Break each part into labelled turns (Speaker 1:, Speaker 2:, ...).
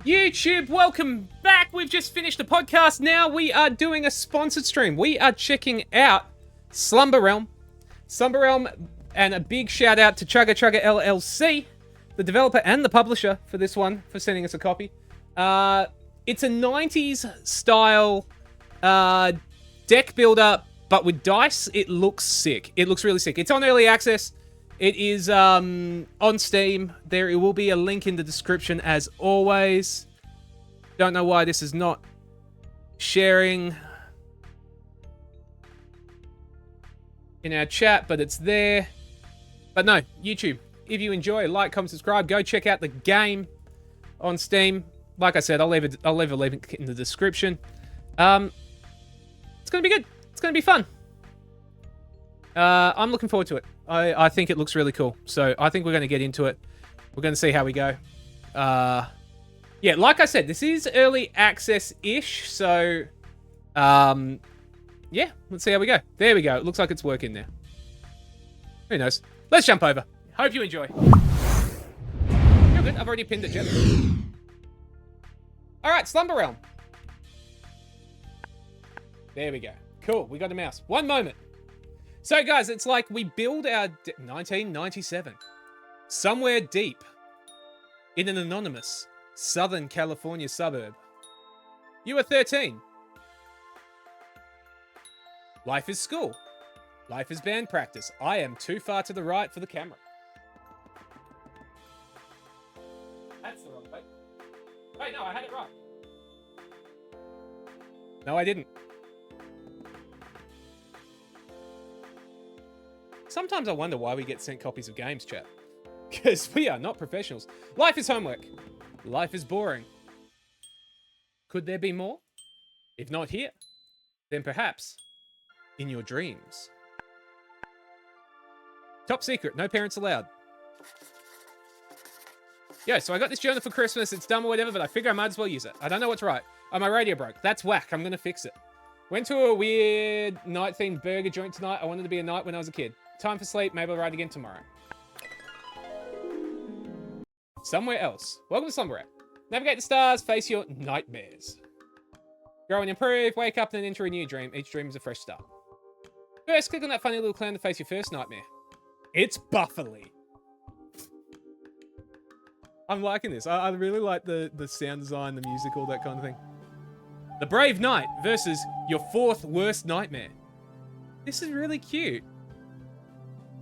Speaker 1: YouTube, welcome back. We've just finished the podcast. Now we are doing a sponsored stream. We are checking out Slumber Realm. Slumber Realm, and a big shout out to Chugga Chugga LLC, the developer and the publisher for this one, for sending us a copy. It's a 90s style deck builder, but with dice. It looks sick. It looks really sick. It's on early access. It is on Steam. There will be a link in the description as always. Don't know why this is not sharing in our chat, but it's there. But no, YouTube, if you enjoy, like, comment, subscribe. Go check out the game on Steam. Like I said, I'll leave a link in the description. It's gonna be good. It's gonna be fun. I'm looking forward to it. I think it looks really cool. So I think we're going to get into it. We're going to see how we go. Yeah, like I said, this is early access-ish. So, yeah, let's see how we go. There we go. It looks like it's working now. Who knows? Let's jump over. Hope you enjoy. You're good. I've already pinned it, Jeff. All right, Slumber Realm. There we go. Cool. We got a mouse. One moment. So, guys, it's like we build our 1997 somewhere deep in an anonymous Southern California suburb. You are 13. Life is school. Life is band practice. I am too far to the right for the camera. That's the wrong way. Wait, no, I had it right. No, I didn't. Sometimes I wonder why we get sent copies of games, chat. Because we are not professionals. Life is homework. Life is boring. Could there be more? If not here, then perhaps in your dreams. Top secret, no parents allowed. Yeah, so I got this journal for Christmas. It's dumb or whatever, but I figure I might as well use it. I don't know what's right. Oh, my radio broke. That's whack. I'm going to fix it. Went to a weird night-themed burger joint tonight. I wanted to be a knight when I was a kid. Time for sleep. Maybe I'll ride again tomorrow. Somewhere else. Welcome to Slumber. Navigate the stars. Face your nightmares. Grow and improve. Wake up and then enter a new dream. Each dream is a fresh start. First, click on that funny little clown to face your first nightmare. It's Bufferly. I'm liking this. I really like the sound design, the music, all that kind of thing. The Brave Knight versus your fourth worst nightmare. This is really cute.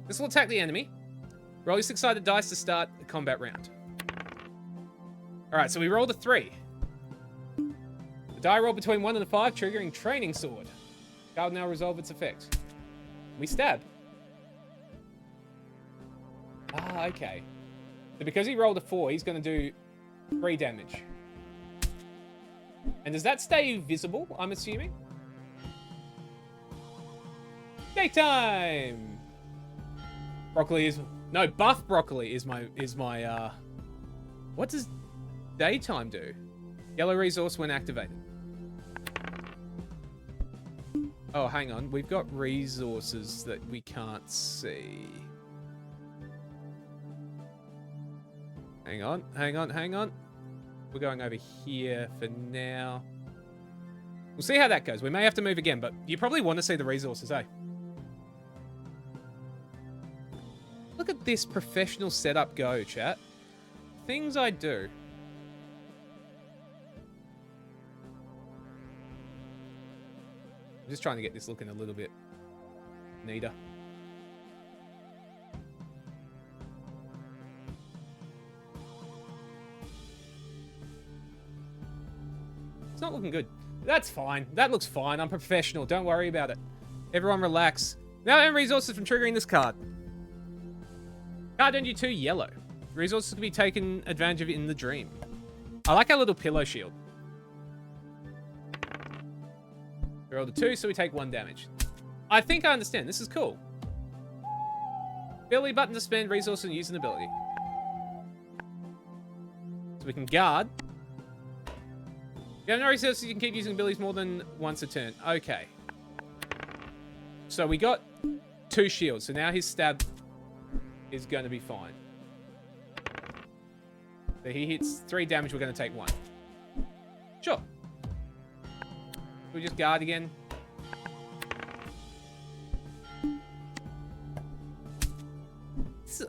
Speaker 1: This will attack the enemy. Roll your 6-sided dice to start the combat round. Alright, so we rolled a 3. The die rolled between 1 and a 5, triggering Training Sword. Card will now resolve its effect. We stab. Ah, okay. So because he rolled a 4, he's going to do 3 damage. And does that stay visible, I'm assuming? Daytime! Broccoli is... No, buff broccoli is my... What does daytime do? Yellow resource when activated. Oh, hang on. We've got resources that we can't see. Hang on. We're going over here for now. We'll see how that goes. We may have to move again, but you probably want to see the resources, eh? Look at this professional setup go, chat. Things I do. I'm just trying to get this looking a little bit neater. It's not looking good. That's fine. That looks fine. I'm professional. Don't worry about it. Everyone relax. Now earn resources from triggering this card. Card earned you 2 yellow. Resources can be taken advantage of in the dream. I like our little pillow shield. We rolled a 2, so we take 1 damage. I think I understand. This is cool. Ability button to spend resources and use an ability. So we can guard. If you have no resources, you can keep using abilities more than once a turn. Okay. So we got 2 shields. So now his stab is going to be fine. So he hits 3 damage, we're going to take 1. Sure. We just guard again.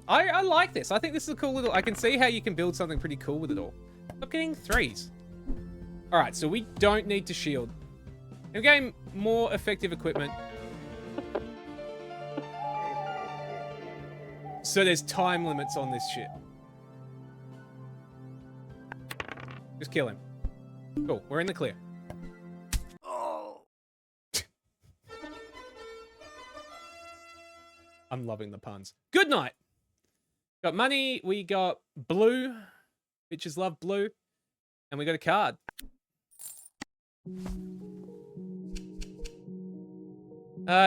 Speaker 1: I like this. I think this is a cool little... I can see how you can build something pretty cool with it all. Stop getting 3s. Alright, so we don't need to shield. We're getting more effective equipment. So there's time limits on this shit. Just kill him. Cool, we're in the clear. Oh. I'm loving the puns. Good night. Got money, we got blue. Bitches love blue. And we got a card.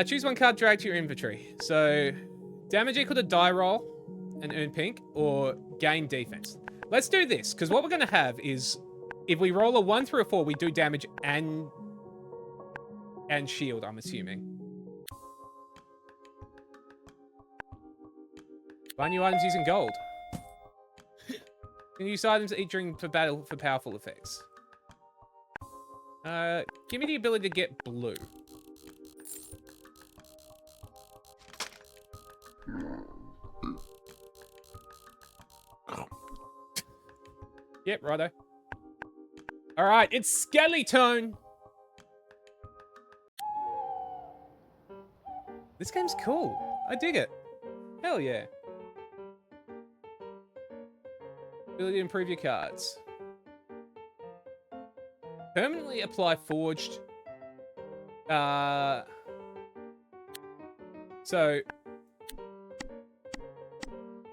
Speaker 1: Choose one card, drag to your inventory. So, damage equal to die roll and earn pink, or gain defense. Let's do this, because what we're going to have is, if we roll a 1 through a 4, we do damage and shield, I'm assuming. Buy new items using gold. Can use items that eat during for battle for powerful effects. Give me the ability to get blue. Yep, righto. Alright, it's Skeleton! This game's cool. I dig it. Hell yeah. Ability to improve your cards. Permanently apply forged. So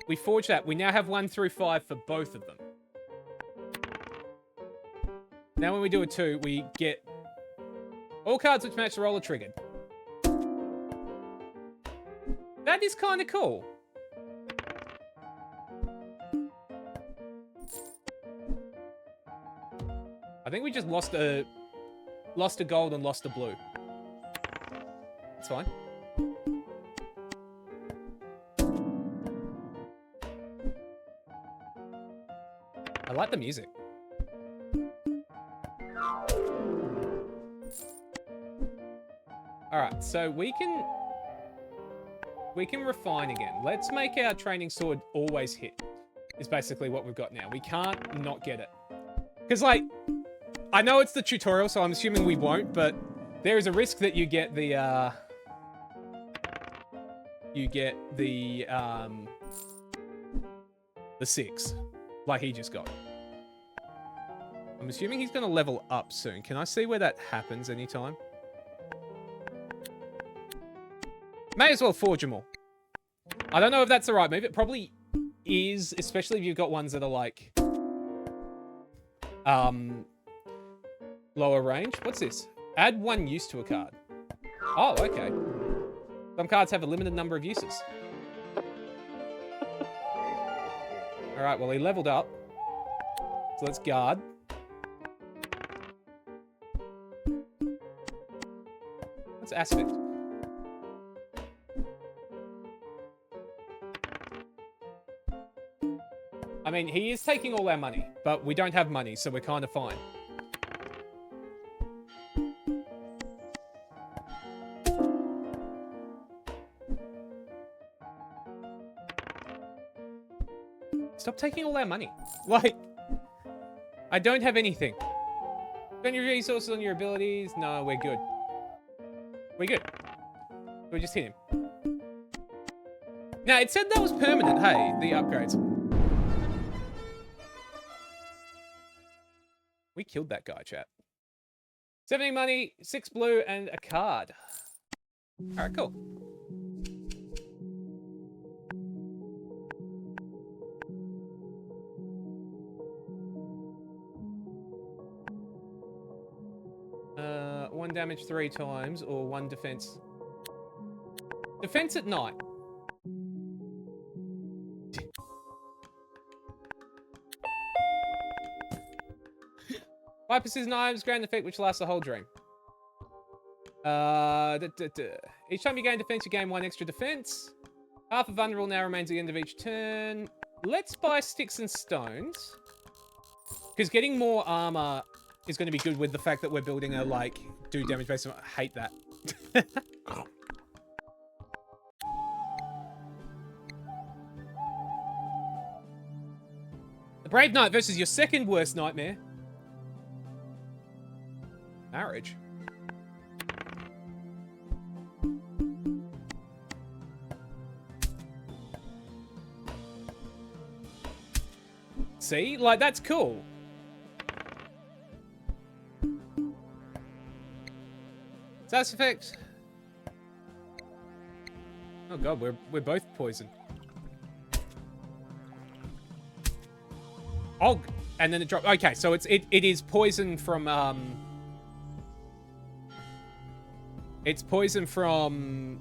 Speaker 1: we forge that. We now have 1 through 5 for both of them. Now when we do a 2, we get all cards which match the roller triggered. That is kind of cool. I think we just lost a gold and lost a blue. It's fine. I like the music. Alright, so we can refine again. Let's make our training sword always hit. Is basically what we've got now. We can't not get it. Because, like, I know it's the tutorial, so I'm assuming we won't, but there is a risk that you get the, the 6, like he just got. I'm assuming he's going to level up soon. Can I see where that happens anytime? May as well forge them all. I don't know if that's the right move. It probably is, especially if you've got ones that are like, lower range. What's this? Add 1 use to a card. Oh, okay. Some cards have a limited number of uses. Alright, well, he leveled up. So let's guard. What's aspect? I mean, he is taking all our money, but we don't have money, so we're kind of fine. Stop taking all our money. Like, I don't have anything. Spend your resources on your abilities. No, we're good. We're good. We just hit him. Now, it said that was permanent, hey, the upgrades. We killed that guy, chat. 70 money, 6 blue, and a card. Alright, cool. One damage 3 times, or 1 defense. Defense at night. Five precision items, grand effect, which lasts the whole dream. Each time you gain defense, you gain 1 extra defense. Half of vulnerable now remains at the end of each turn. Let's buy sticks and stones. Because getting more armor is going to be good with the fact that we're building a, like, do damage based on... I hate that. The Brave Knight versus your second worst nightmare. Marriage. See? Like, that's cool. Status effect. Oh god, we're both poisoned. Oh, and then it dropped. Okay, so it is poison from it's poison from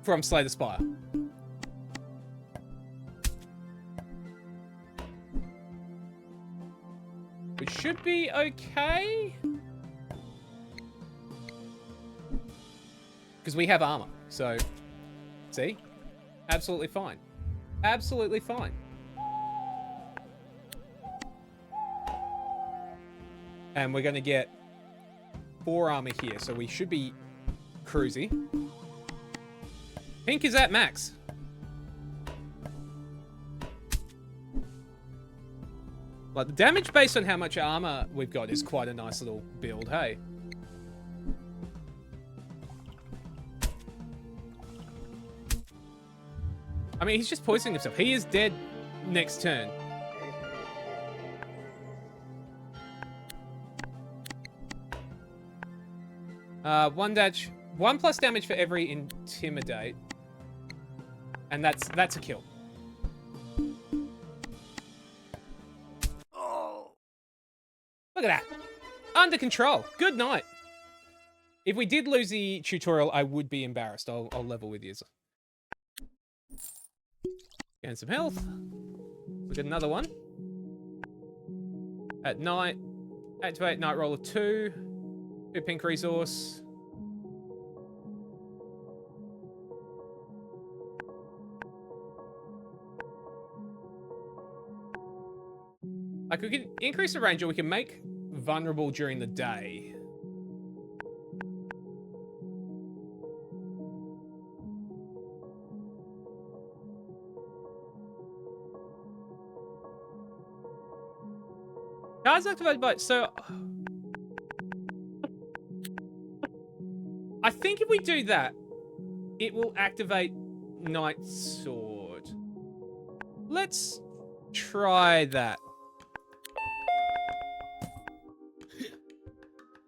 Speaker 1: from Slay the Spire. Which should be okay. Because we have armor. So, see? Absolutely fine. Absolutely fine. And we're going to get 4 armor here. So we should be cruisy. Pink is at max. Like, the damage based on how much armor we've got is quite a nice little build, hey? I mean, he's just poisoning himself. He is dead next turn. One plus damage for every intimidate. And that's a kill. Oh. Look at that. Under control. Good night. If we did lose the tutorial, I would be embarrassed. I'll level with you. Gain some health. We get another one. At night. Activate night roll of 2. 2 pink resource. Like, we can increase the range or we can make vulnerable during the day. Cards activated by... So... I think if we do that, it will activate Night Sword. Let's try that.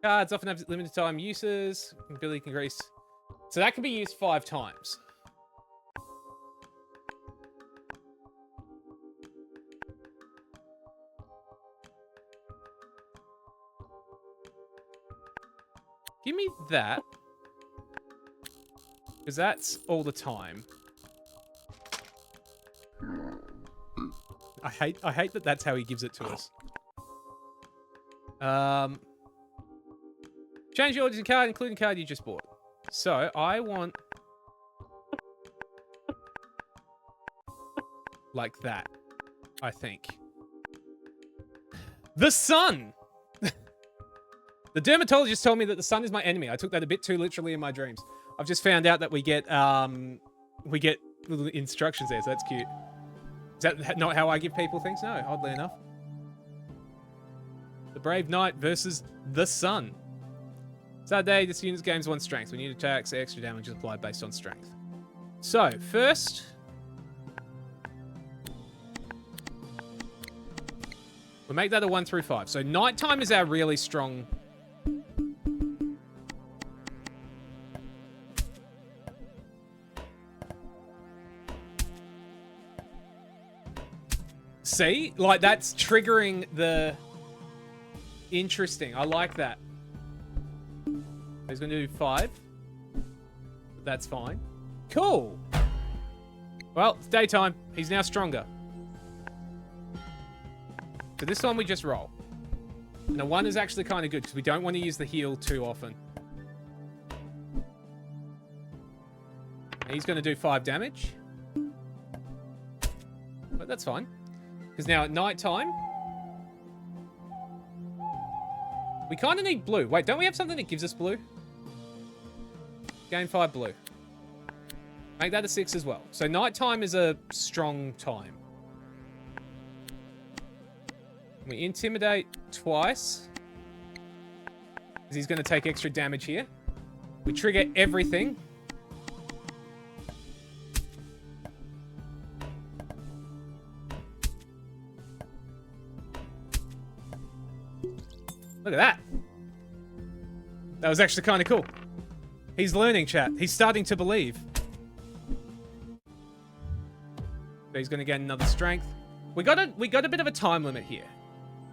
Speaker 1: Cards often have limited time uses. Ability can increase. So that can be used 5 times. Give me that. Because that's all the time. I hate that that's how he gives it to us. Change your orders in card, including card you just bought. So, I want... like that, I think. The sun! The dermatologist told me that the sun is my enemy. I took that a bit too literally in my dreams. I've just found out that we get little instructions there, so that's cute. Is that not how I give people things? No, oddly enough. The Brave Knight versus the Sun. Saturday, this unit's gains 1 strength. When you attacks, extra damage is applied based on strength. So, first... we'll make that a 1 through 5. So, nighttime is our really strong... See? Like, that's triggering the... Interesting. I like that. He's going to do 5. That's fine. Cool. Well, it's daytime. He's now stronger. So this time we just roll. And a 1 is actually kind of good because we don't want to use the heal too often. He's going to do 5 damage. But that's fine. Because now at night time, we kind of need blue. Wait, don't we have something that gives us blue? Gain 5 blue. Make that a 6 as well. So nighttime is a strong time. We intimidate twice. Because he's going to take extra damage here. We trigger everything. Look at that. That was actually kind of cool. He's learning, chat. He's starting to believe. So he's going to get another strength. We got a bit of a time limit here.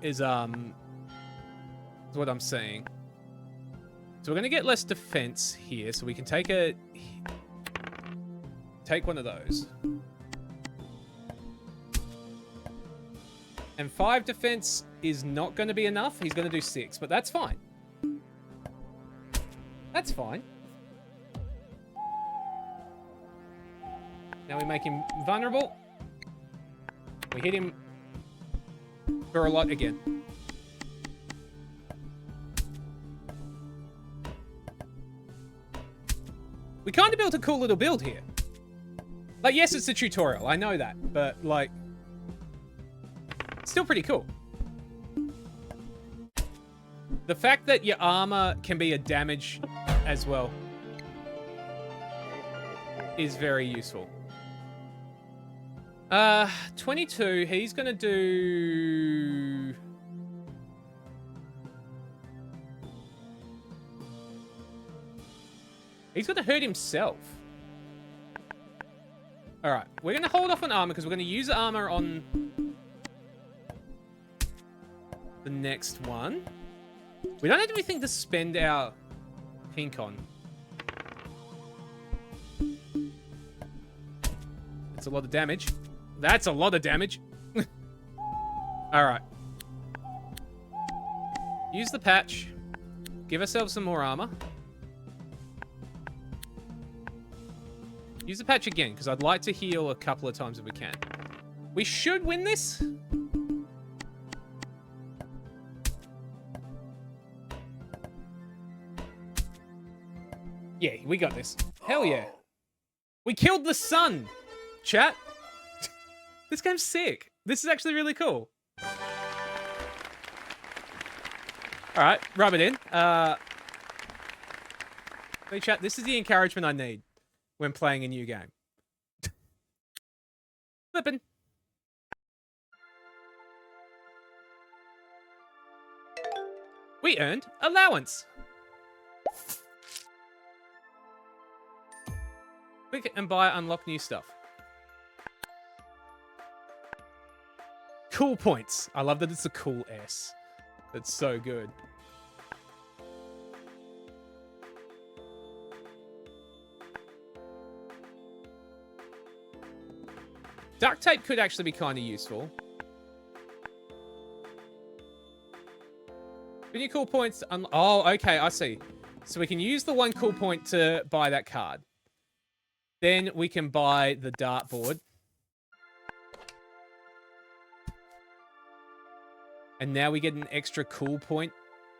Speaker 1: Is what I'm saying. So we're going to get less defense here, so we can take one of those. And 5 defense is not going to be enough. He's going to do 6, but that's fine. That's fine. Now we make him vulnerable. We hit him for a lot again. We kind of built a cool little build here. Like, yes, it's a tutorial. I know that. But, like, still pretty cool. The fact that your armor can be a damage as well is very useful. 22, he's gonna do... He's gonna hurt himself. Alright, we're gonna hold off on armor because we're gonna use armor on the next one. We don't have anything to spend our pink on. It's a lot of damage. That's a lot of damage. Alright. Use the patch. Give ourselves some more armor. Use the patch again, because I'd like to heal a couple of times if we can. We should win this. Yeah, we got this. Hell yeah. We killed the sun, chat. This game's sick. This is actually really cool. Alright, rub it in. Hey chat, this is the encouragement I need when playing a new game. Flippin'. We earned allowance. Click and buy, unlock new stuff. Cool points. I love that it's a cool S. That's so good. Duct tape could actually be kind of useful. Any cool points? Oh, okay, I see. So we can use the 1 cool point to buy that card. Then we can buy the dartboard. And now we get an extra cool point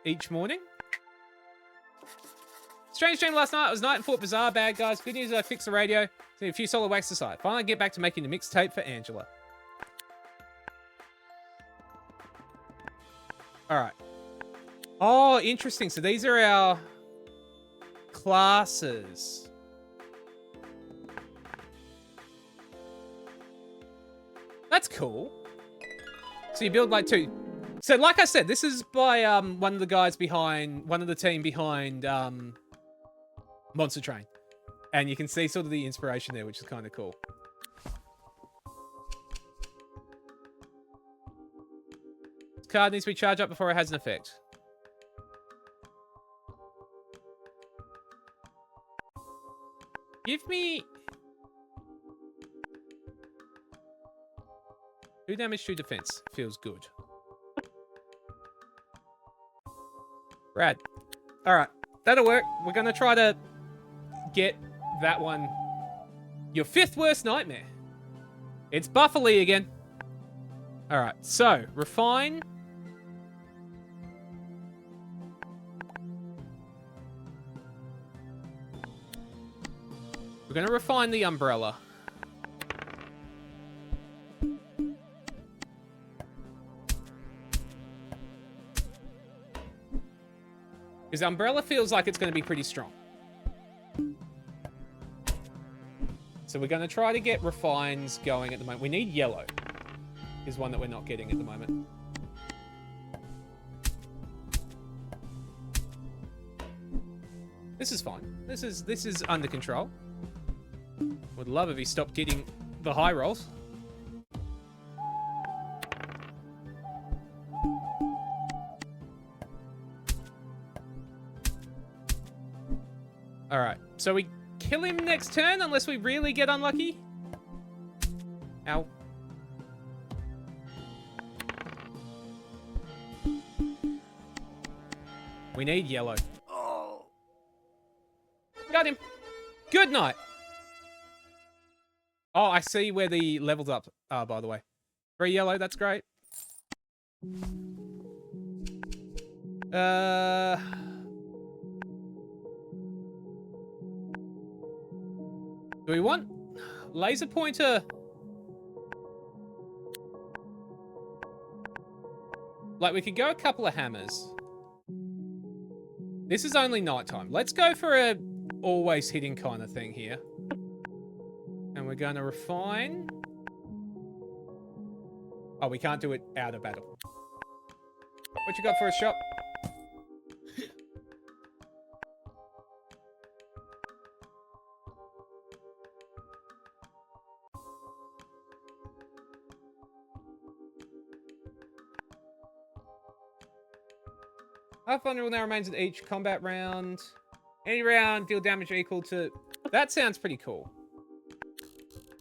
Speaker 1: each morning. Strange stream last night. It was night in Fort Bazaar. Bad guys. Good news, I fixed the radio. So a few solid wax aside. Finally get back to making the mixtape for Angela. Alright. Oh, interesting. So these are our classes. That's cool. So you build like 2. So like I said, this is by one of the guys behind, one of the team behind Monster Train. And you can see sort of the inspiration there, which is kind of cool. This card needs to be charged up before it has an effect. Give me... 2 damage, 2 defense. Feels good. Rad. Alright, that'll work. We're gonna try to get that one. Your 5th worst nightmare. It's Buffalo again. Alright, so, refine. We're gonna refine the umbrella. Because umbrella feels like it's gonna be pretty strong. So we're gonna try to get refines going at the moment. We need yellow. Is one that we're not getting at the moment. This is fine. This is under control. Would love if he stopped getting the high rolls. Alright, so we kill him next turn unless we really get unlucky. Ow. We need yellow. Oh. Got him. Good night. Oh, I see where the levels up are, by the way. 3 yellow, that's great. Do we want laser pointer? Like, we could go a couple of hammers. This is only nighttime. Let's go for a always hitting kind of thing here. And we're going to refine. Oh, we can't do it out of battle. What you got for a shop? Half vulnerable now remains in each combat round. Any round, deal damage equal to... That sounds pretty cool.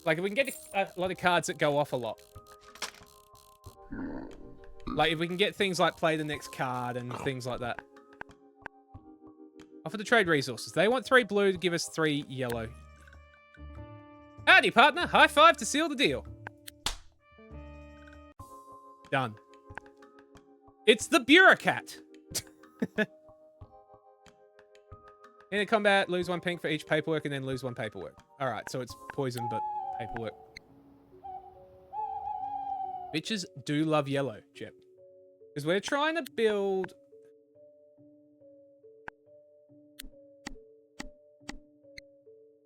Speaker 1: Like, if we can get a lot of cards that go off a lot. Like, if we can get things like play the next card and things like that. Offer to trade resources. They want 3 blue to give us 3 yellow. Howdy, partner. High five to seal the deal. Done. It's the bureaucrat. In a combat, lose 1 pink for each paperwork and then lose 1 paperwork. Alright, so it's poison, but paperwork. Bitches do love yellow, Jep. Because we're trying to build...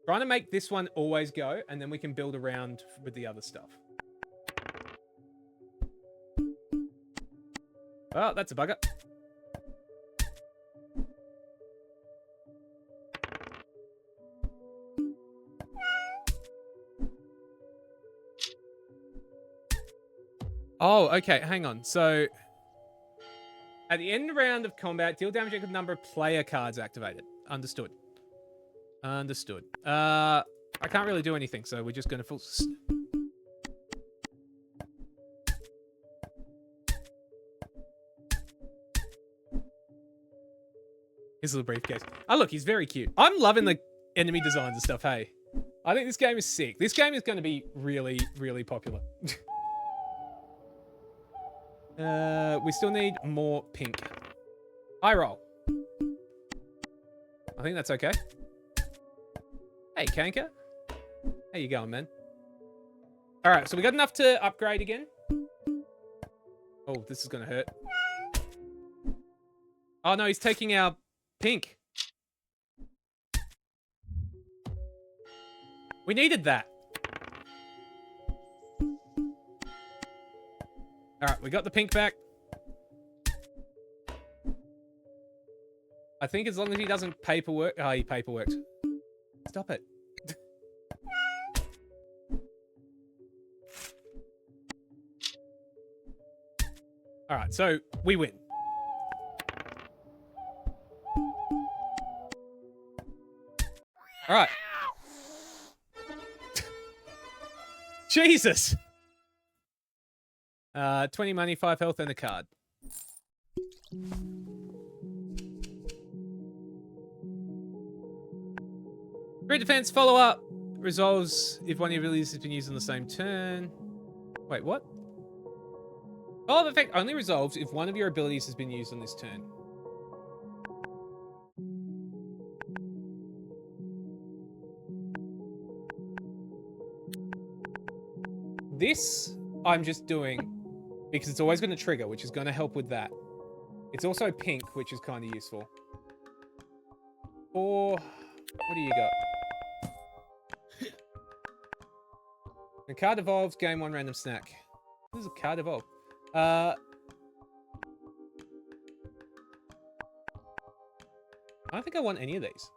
Speaker 1: Trying to make this one always go, and then we can build around with the other stuff. Oh, that's a bugger. Oh, okay, hang on. So, at the end round of combat, deal damage equal to the number of player cards activated. Understood. Understood. I can't really do anything, so we're just going to full... His little briefcase. Oh, look, he's very cute. I'm loving the enemy designs and stuff, hey. I think this game is sick. This game is going to be really, really popular. We still need more pink. High roll. I think that's okay. Hey, Kanka. How you going, man? Alright, so we got enough to upgrade again. Oh, this is gonna hurt. Oh no, he's taking our pink. We needed that. Alright, we got the pink back. I think as long as he doesn't paperwork... Oh, he paperworked. Stop it. Alright, so we win. Alright. Jesus! 20 money, 5 health, and a card. Crit defense follow-up resolves if one of your abilities has been used on the same turn. Wait, what? Follow-up effect only resolves if one of your abilities has been used on this turn. This I'm just doing because it's always going to trigger, which is going to help with that. It's also pink, which is kind of useful. Or what do you got? A card evolves, game 1 random snack. What is a card evolve? I don't think I want any of these.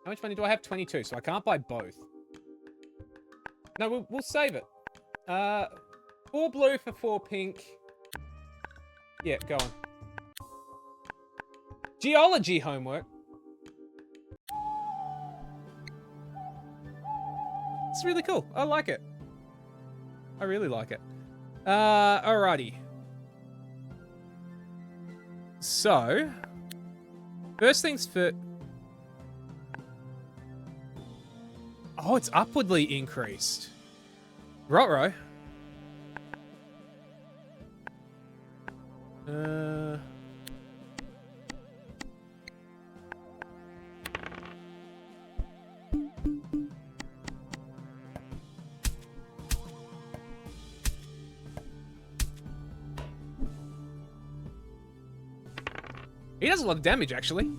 Speaker 1: How much money do I have? 22, so I can't buy both. No, we'll save it. 4 blue for 4 pink. Yeah, go on. Geology homework. It's really cool. I like it. I really like it. Alrighty. So, first things first. Oh, it's upwardly increased. Rotro. He does a lot of damage, actually.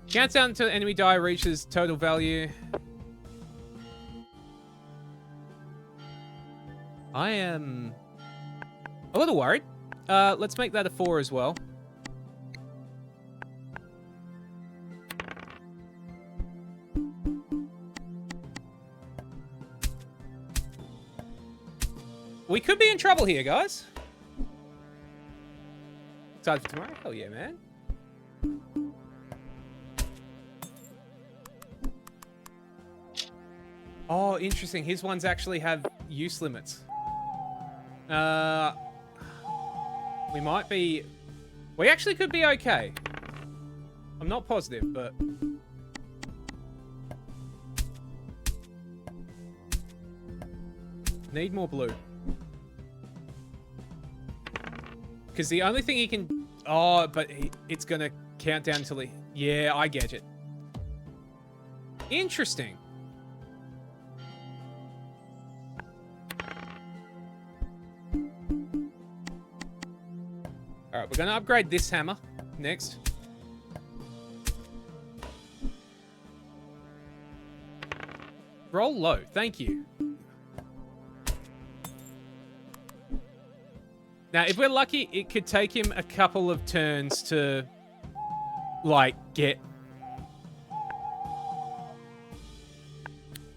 Speaker 1: Counts down until the enemy die reaches total value. I am a little worried. Let's make that a 4 as well. We could be in trouble here, guys. Excited for tomorrow? Hell yeah, man. Oh, interesting. His ones actually have use limits. We might be... We actually could be okay. I'm not positive, but... Need more blue. Because the only thing he can... Oh, but it's going to count down until he... Yeah, I get it. Interesting. Alright, we're going to upgrade this hammer next. Roll low, thank you. Now, if we're lucky, it could take him a couple of turns to, like, get...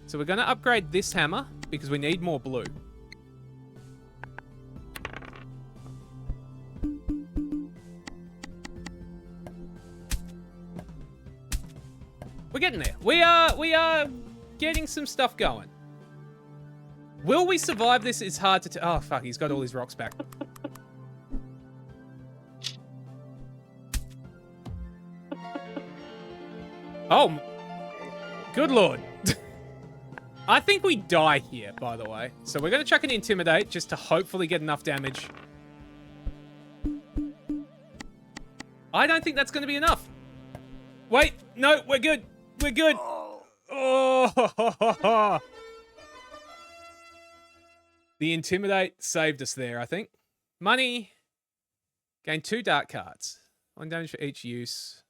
Speaker 1: So we're going to upgrade this hammer because we need more blue. We're getting there. We are getting some stuff going. Will we survive this? It's hard to tell. Oh, fuck, he's got all his rocks back. Oh, good lord. I think we die here, by the way. So we're going to chuck an Intimidate just to hopefully get enough damage. I don't think that's going to be enough. Wait, no, we're good. We're good. Oh. The Intimidate saved us there, I think. Money. Gain 2 dark cards. 1 damage for each use.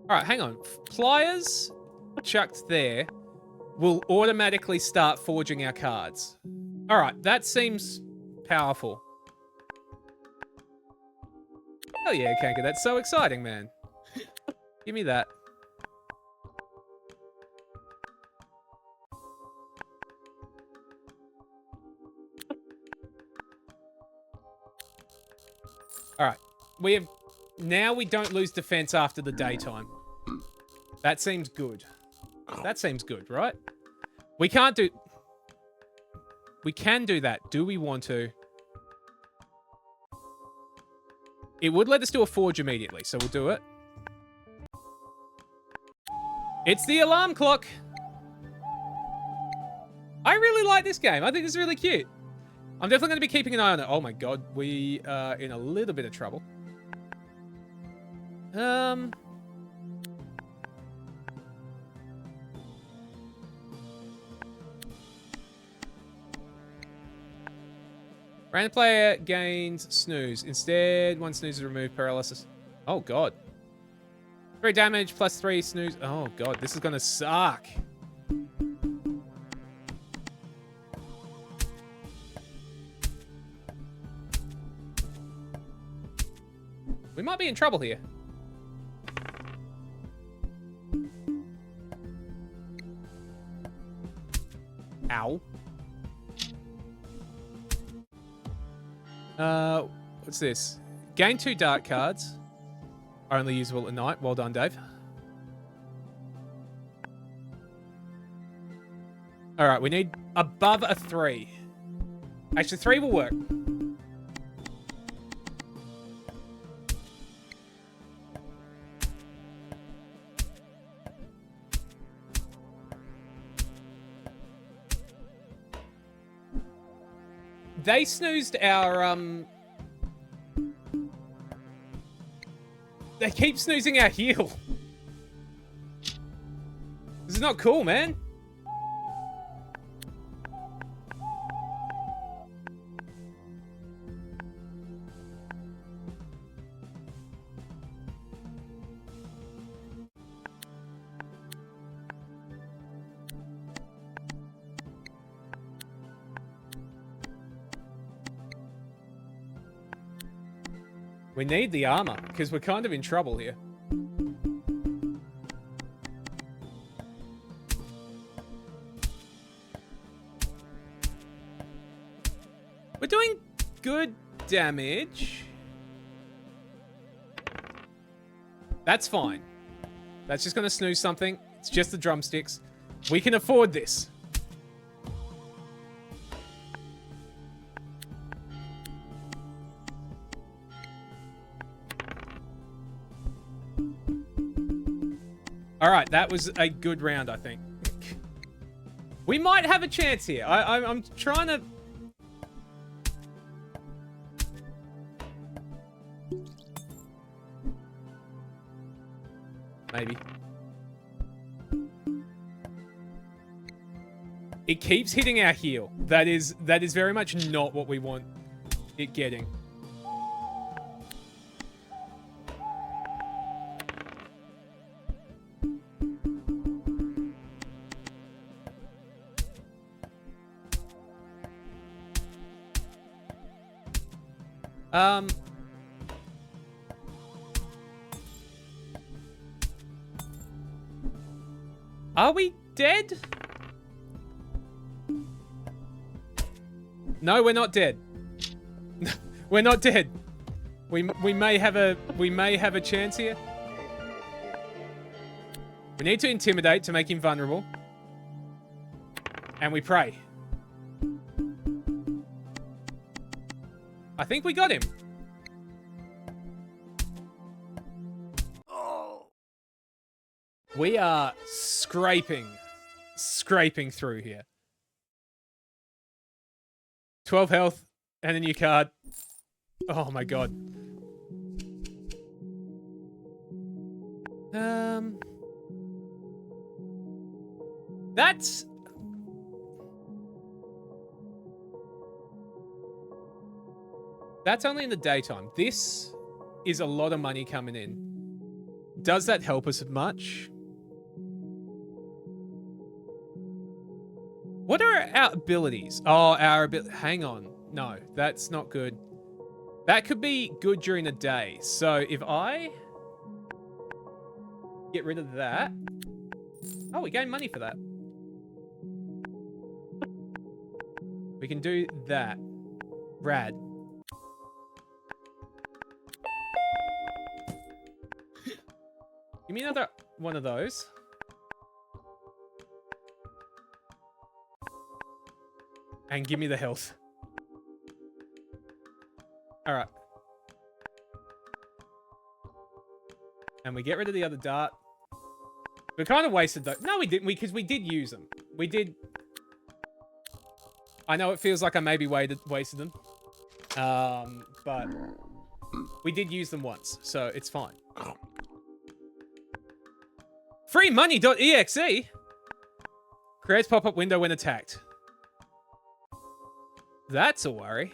Speaker 1: Alright, hang on. Pliers chucked there will automatically start forging our cards. Alright, that seems powerful. Oh yeah, Kanka, that's so exciting, man. Give me that. Alright, we have now we don't lose defense after the daytime. That seems good. That seems good, right? We can't do... We can do that. Do we want to? It would let us do a forge immediately, so we'll do it. It's the alarm clock. I really like this game. I think it's really cute. I'm definitely going to be keeping an eye on it. Oh my god, we are in a little bit of trouble. Random player gains snooze. Instead, 1 snooze is removed, paralysis. Oh god. 3 damage plus 3 snooze. Oh god, this is gonna suck. We might be in trouble here. Ow. What's this? Gain 2 dark cards. Are only usable at night. Well done, Dave. Alright, we need above a 3. Actually, 3 will work. They snoozed our, They keep snoozing our heal. This is not cool, man. We need the armor, because we're kind of in trouble here. We're doing good damage. That's fine. That's just going to snooze something. It's just the drumsticks. We can afford this. All right, that was a good round, I think. We might have a chance here. I'm trying to... Maybe. It keeps hitting our heel. That is very much not what we want it getting. Are we dead? No, we're not dead. We're not dead. We may have a chance here. We need to intimidate to make him vulnerable. And we pray. I think we got him. We are scraping through here. 12 health and a new card. Oh my god. That's only in the daytime. This is a lot of money coming in. Does that help us much? What are our abilities? Oh, our ability. Hang on. No, that's not good. That could be good during the day. So if I get rid of that. Oh, we gain money for that. We can do that. Rad. me another one of those. And give me the health. Alright. And we get rid of the other dart. We kind of wasted those. No, we didn't, because we did use them. We did. I know it feels like I maybe wasted them. But we did use them once, so it's fine. Freemoney.exe creates pop-up window when attacked. That's a worry.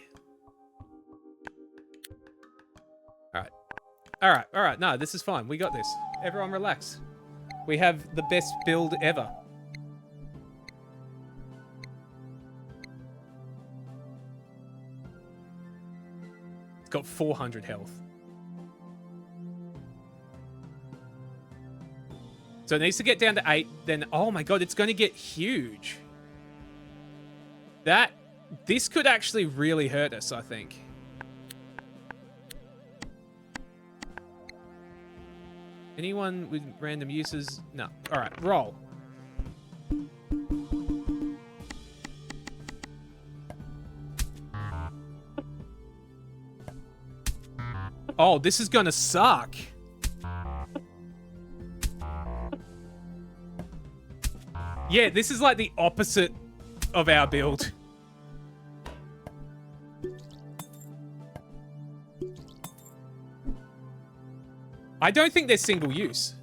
Speaker 1: Alright. No, this is fine. We got this. Everyone relax. We have the best build ever. It's got 400 health. So it needs to get down to 8, then... Oh my god, it's going to get huge. This could actually really hurt us, I think. Anyone with random uses? No. Alright, roll. Oh, this is gonna suck. Yeah, this is like the opposite of our build. I don't think they're single use.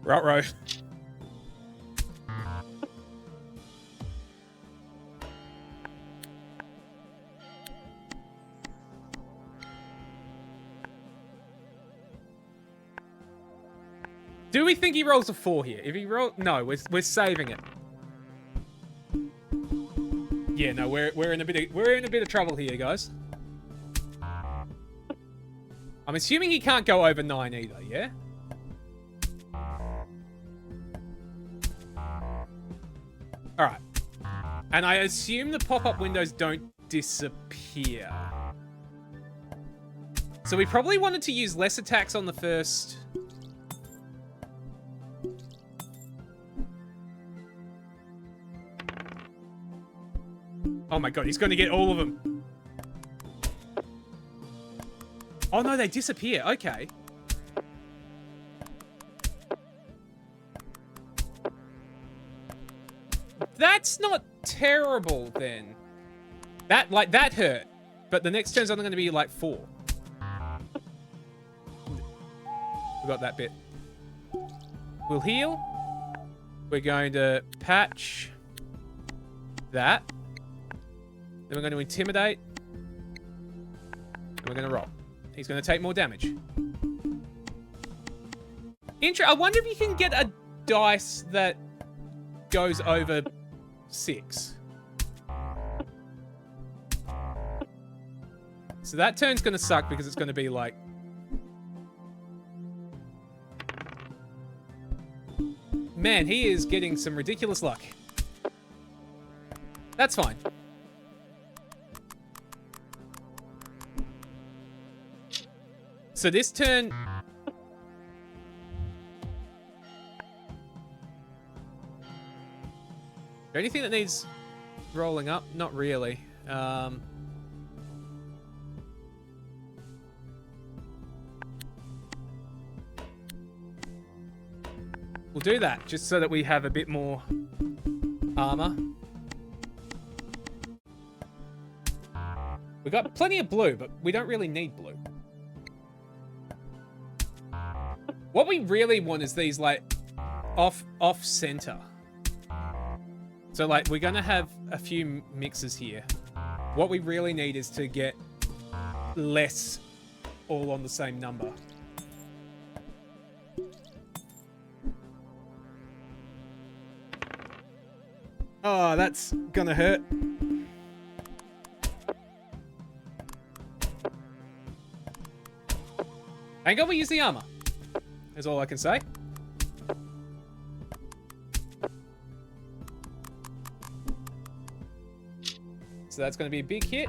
Speaker 1: Ruh-roh. Do we think he rolls a 4 here? If he rolls... No, we're saving it. Yeah, no, we're in a bit of trouble here, guys. I'm assuming he can't go over 9 either, yeah? Alright. And I assume the pop-up windows don't disappear. So we probably wanted to use less attacks on the first... Oh my god, he's going to get all of them. Oh no, they disappear. Okay. That's not terrible then. That hurt. But the next turn's only going to be like 4. We got that bit. We'll heal. We're going to patch that. Then we're going to intimidate. And we're going to roll. He's going to take more damage. I wonder if you can get a dice that goes over 6. So that turn's going to suck because it's going to be like... Man, he is getting some ridiculous luck. That's fine. So this turn... Is there anything that needs rolling up? Not really. We'll do that, just so that we have a bit more armor. We got plenty of blue, but we don't really need blue. What we really want is these, like, off-center. So, like, we're going to have a few mixes here. What we really need is to get less all on the same number. Oh, that's gonna hurt. Thank God we use the armor. That's all I can say. So that's going to be a big hit.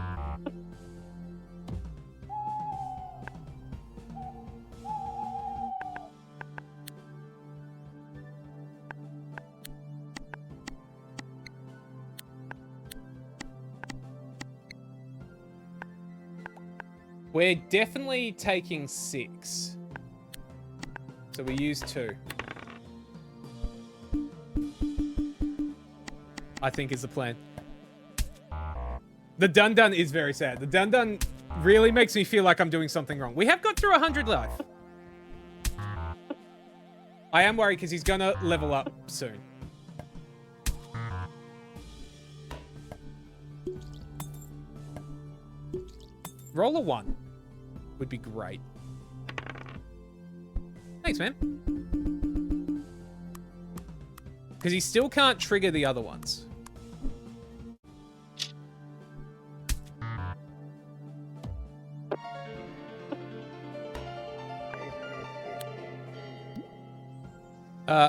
Speaker 1: We're definitely taking 6. So we use 2. I think is the plan. The dun-dun is very sad. The dun-dun really makes me feel like I'm doing something wrong. We have got through 100 life. I am worried because he's gonna level up soon. Roll a 1 would be great. Thanks, man. Because he still can't trigger the other ones.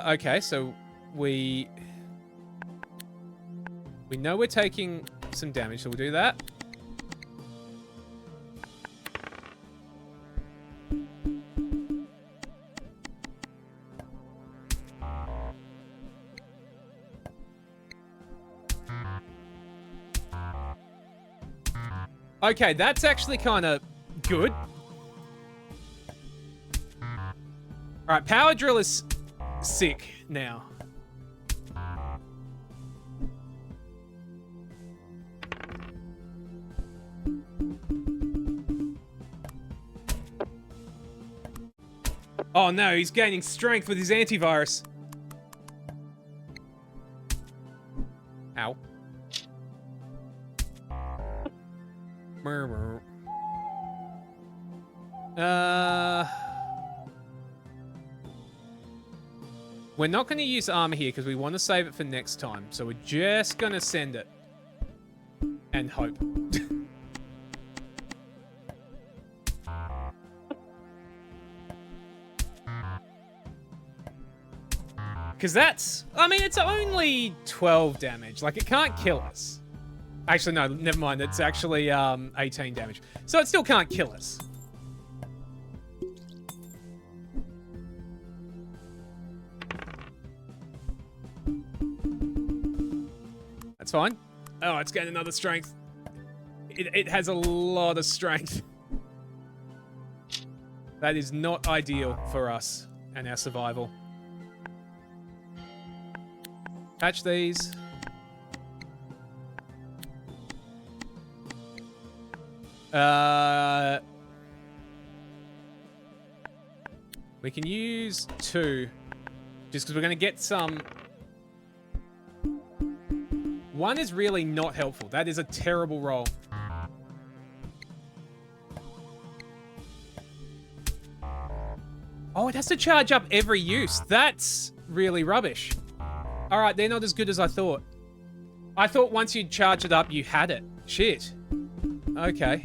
Speaker 1: Okay, so we know we're taking some damage, so we'll do that. Okay, that's actually kind of good. Alright, Power Drill is sick now. Oh no, he's gaining strength with his antivirus. Ow. We're not going to use armor here because we want to save it for next time. So we're just going to send it. And hope. Because that's... I mean, it's only 12 damage. Like, it can't kill us. Actually, no, never mind. It's actually 18 damage. So it still can't kill us. That's fine. Oh, it's getting another strength. It has a lot of strength. That is not ideal for us and our survival. Patch these. We can use 2. Just because we're going to get some... 1 is really not helpful. That is a terrible roll. Oh, it has to charge up every use. That's really rubbish. Alright, they're not as good as I thought. I thought once you charge it up, you had it. Shit. Okay.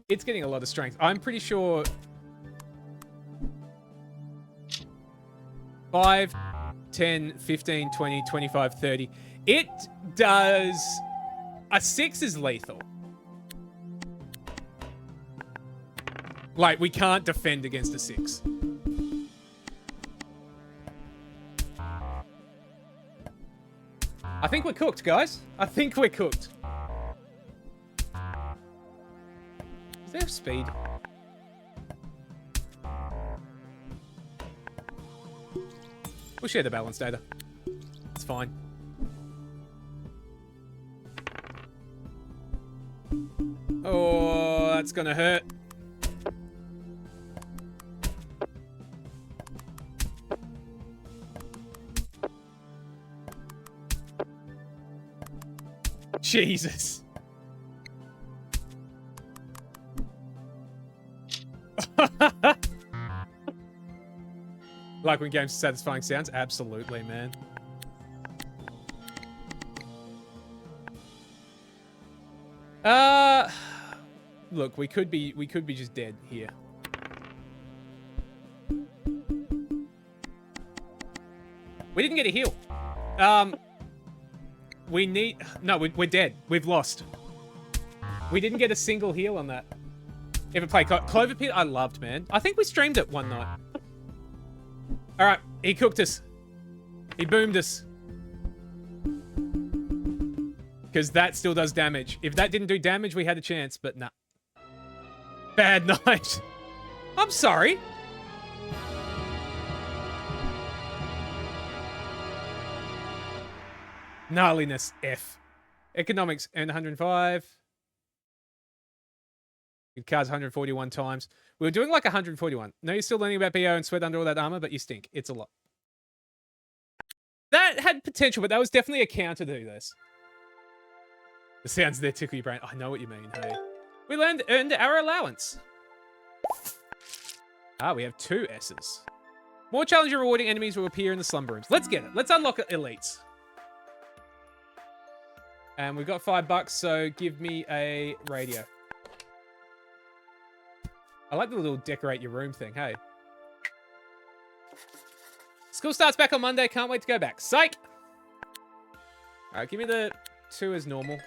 Speaker 1: It's getting a lot of strength. I'm pretty sure... 5, 10, 15, 20, 25, 30. It does... A 6 is lethal. Like, we can't defend against a 6. I think we're cooked, guys. I think we're cooked. Is there speed? We'll share the balance data. It's fine. Oh, that's gonna hurt. Jesus. Like when games are satisfying sounds? Absolutely, man. Look, we could be just dead here. We didn't get a heal. We need... No, we're dead. We've lost. We didn't get a single heal on that. Ever play Clover Pit? I loved, man. I think we streamed it one night. Alright, he cooked us. He boomed us. Because that still does damage. If that didn't do damage, we had a chance, but nah. Bad night. I'm sorry. Gnarliness, F. Economics, earn 105. Good cards 141 times. We were doing like 141. No, you're still learning about BO and sweat under all that armor, but you stink. It's a lot. That had potential, but that was definitely a counter to this. The sounds there tickle your brain. I know what you mean, hey. We earned our allowance. Ah, we have 2 S's. More challenging rewarding enemies will appear in the slumber rooms. Let's get it. Let's unlock elites. And we've got $5, so give me a radio. I like the little decorate your room thing, hey. School starts back on Monday. Can't wait to go back. Psych! Alright, give me the 2 as normal.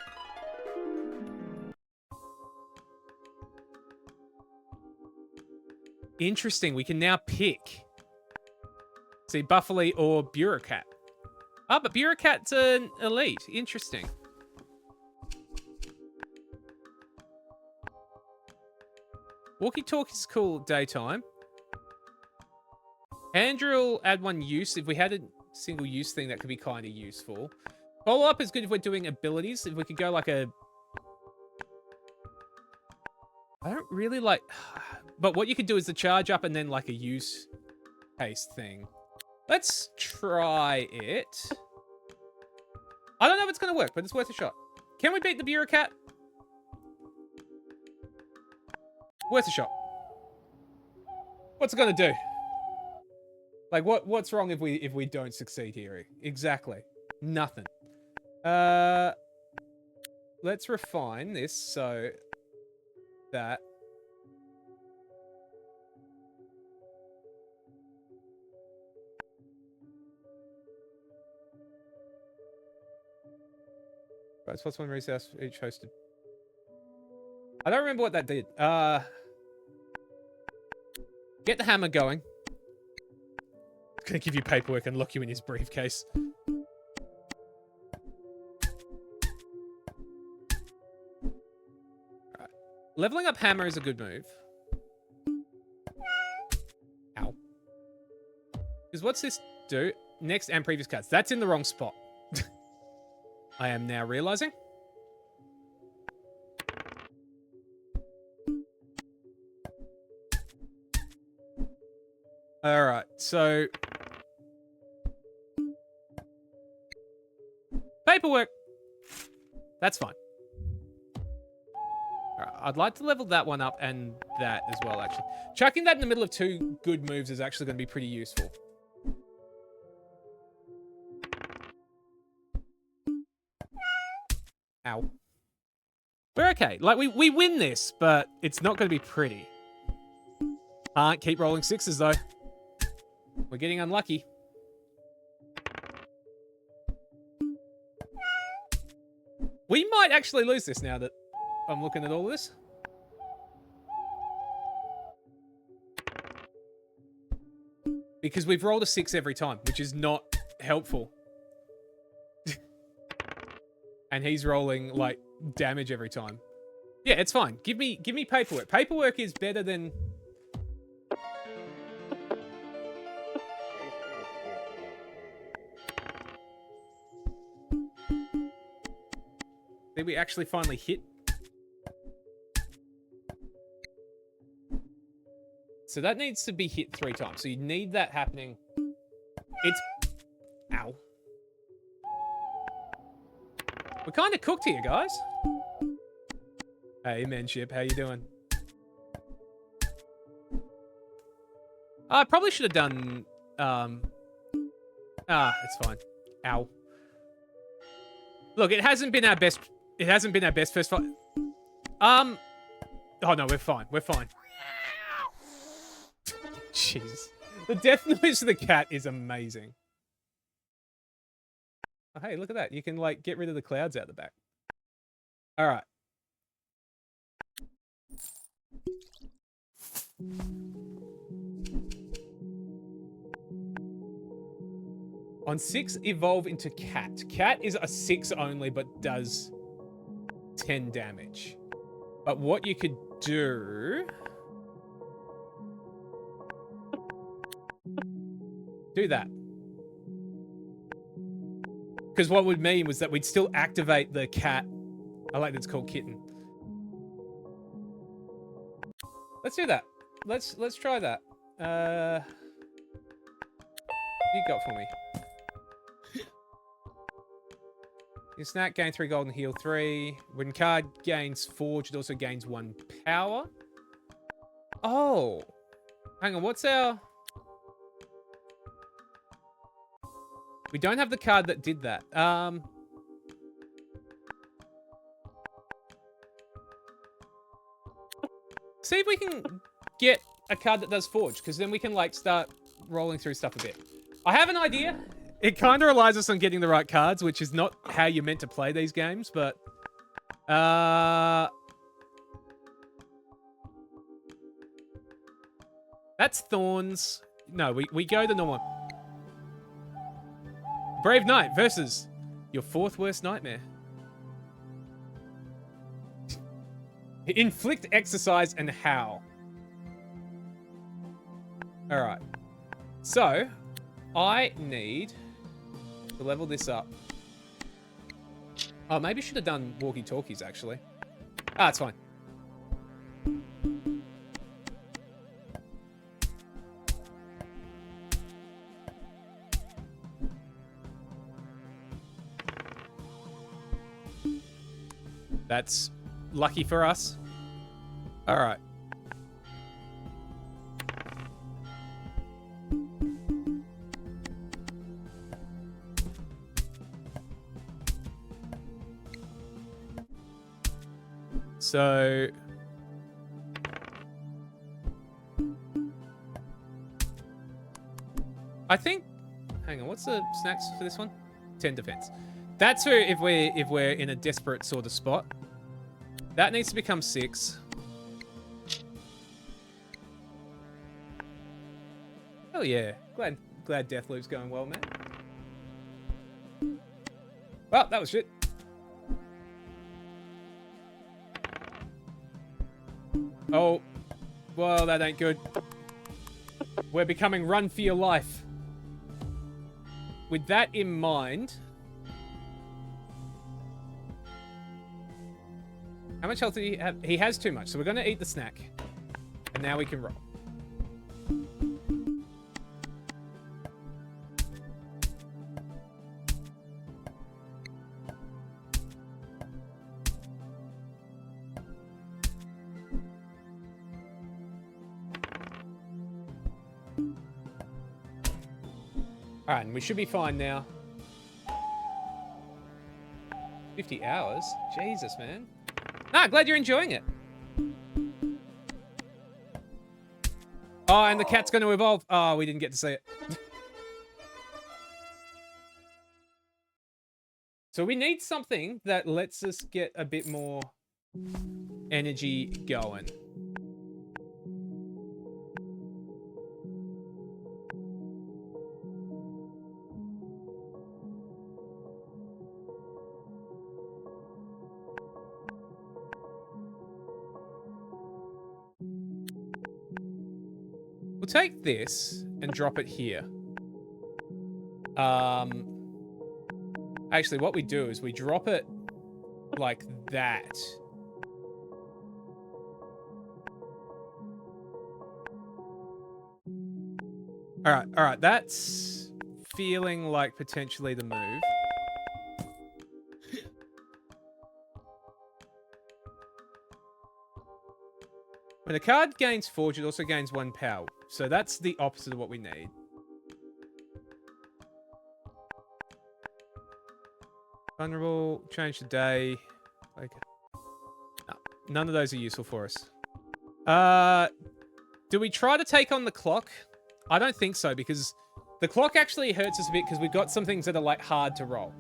Speaker 1: Interesting. We can now pick. See, Buffalo or Bureaucrat. Ah, but Bureaucrat's an elite. Interesting. Walkie-talkie's cool daytime. Hand drill, add 1 use. If we had a single use thing, that could be kind of useful. Follow-up is good if we're doing abilities. If we could go like a... I don't really like... But what you could do is the charge up and then like a use haste thing. Let's try it. I don't know if it's going to work, but it's worth a shot. Can we beat the Bureaucrat? Worth a shot. What's it gonna do? Like, what's wrong if we don't succeed here? Exactly. Nothing. Let's refine this so that... Right, it's +1 recess for each hosted. I don't remember what that did. Get the hammer going. It's gonna give you paperwork and lock you in his briefcase. Alright. Leveling up hammer is a good move. Ow. Because what's this do? Next and previous cards. That's in the wrong spot. I am now realizing. Alright, so... Paperwork! That's fine. Alright, I'd like to level that one up and that as well, actually. Chucking that in the middle of 2 good moves is actually going to be pretty useful. Ow. We're okay. Like, we win this, but it's not going to be pretty. Can't keep rolling 6s, though. We're getting unlucky. We might actually lose this now that I'm looking at all of this. Because we've rolled a 6 every time, which is not helpful. And he's rolling, like, damage every time. Yeah, it's fine. Give me paperwork. Paperwork is better than... Did we actually finally hit? So that needs to be hit 3 times. So you need that happening. It's... Ow. We're kind of cooked here, guys. Hey, Menship, how you doing? I probably should have done... it's fine. Ow. Look, it hasn't been our best... It hasn't been our best first fight. Oh, no, we're fine. We're fine. Jesus. The death noise of the cat is amazing. Oh, hey, look at that. You can, like, get rid of the clouds out the back. All right. On 6, evolve into cat. Cat is a 6 only, but does 10 damage. But what you could do... Do that. Because what would mean was that we'd still activate the cat. I like that it's called Kitten. Let's do that. Let's try that. What you got for me? Your snack, gain 3 gold and heal 3. When card gains forge, it also gains 1 power. Oh. Hang on, what's our... We don't have the card that did that. See if we can get a card that does forge, because then we can, like, start rolling through stuff a bit. I have an idea. It kind of relies us on getting the right cards, which is not how you're meant to play these games, but... That's Thorns. No, we go the normal one. Brave Knight versus your 4th worst nightmare. Inflict, exercise, and howl. Alright. So, I need to level this up. Oh, maybe I should have done walkie-talkies, actually. Ah, it's fine. That's lucky for us. All right. So... I think... Hang on, what's the snacks for this one? 10 defense. That's for if we're in a desperate sort of spot. That needs to become 6. Oh yeah, glad Deathloop's going well, man. Well, that was shit. Oh, well, that ain't good. We're becoming run for your life. With that in mind... How much health do he have? He has too much, so we're going to eat the snack. And now we can roll. Alright, and we should be fine now. 50 hours? Jesus, man. Nah, glad you're enjoying it. Oh, and the cat's going to evolve. Oh, we didn't get to see it. So we need something that lets us get a bit more energy going. We'll take this and drop it here. Actually, what we do is we drop it like that. All right, that's feeling like potentially the move. When a card gains Forge, it also gains 1 power. So that's the opposite of what we need. Vulnerable, change the day. Okay. No, none of those are useful for us. Do we try to take on the clock? I don't think so, because the clock actually hurts us a bit because we've got some things that are like hard to roll.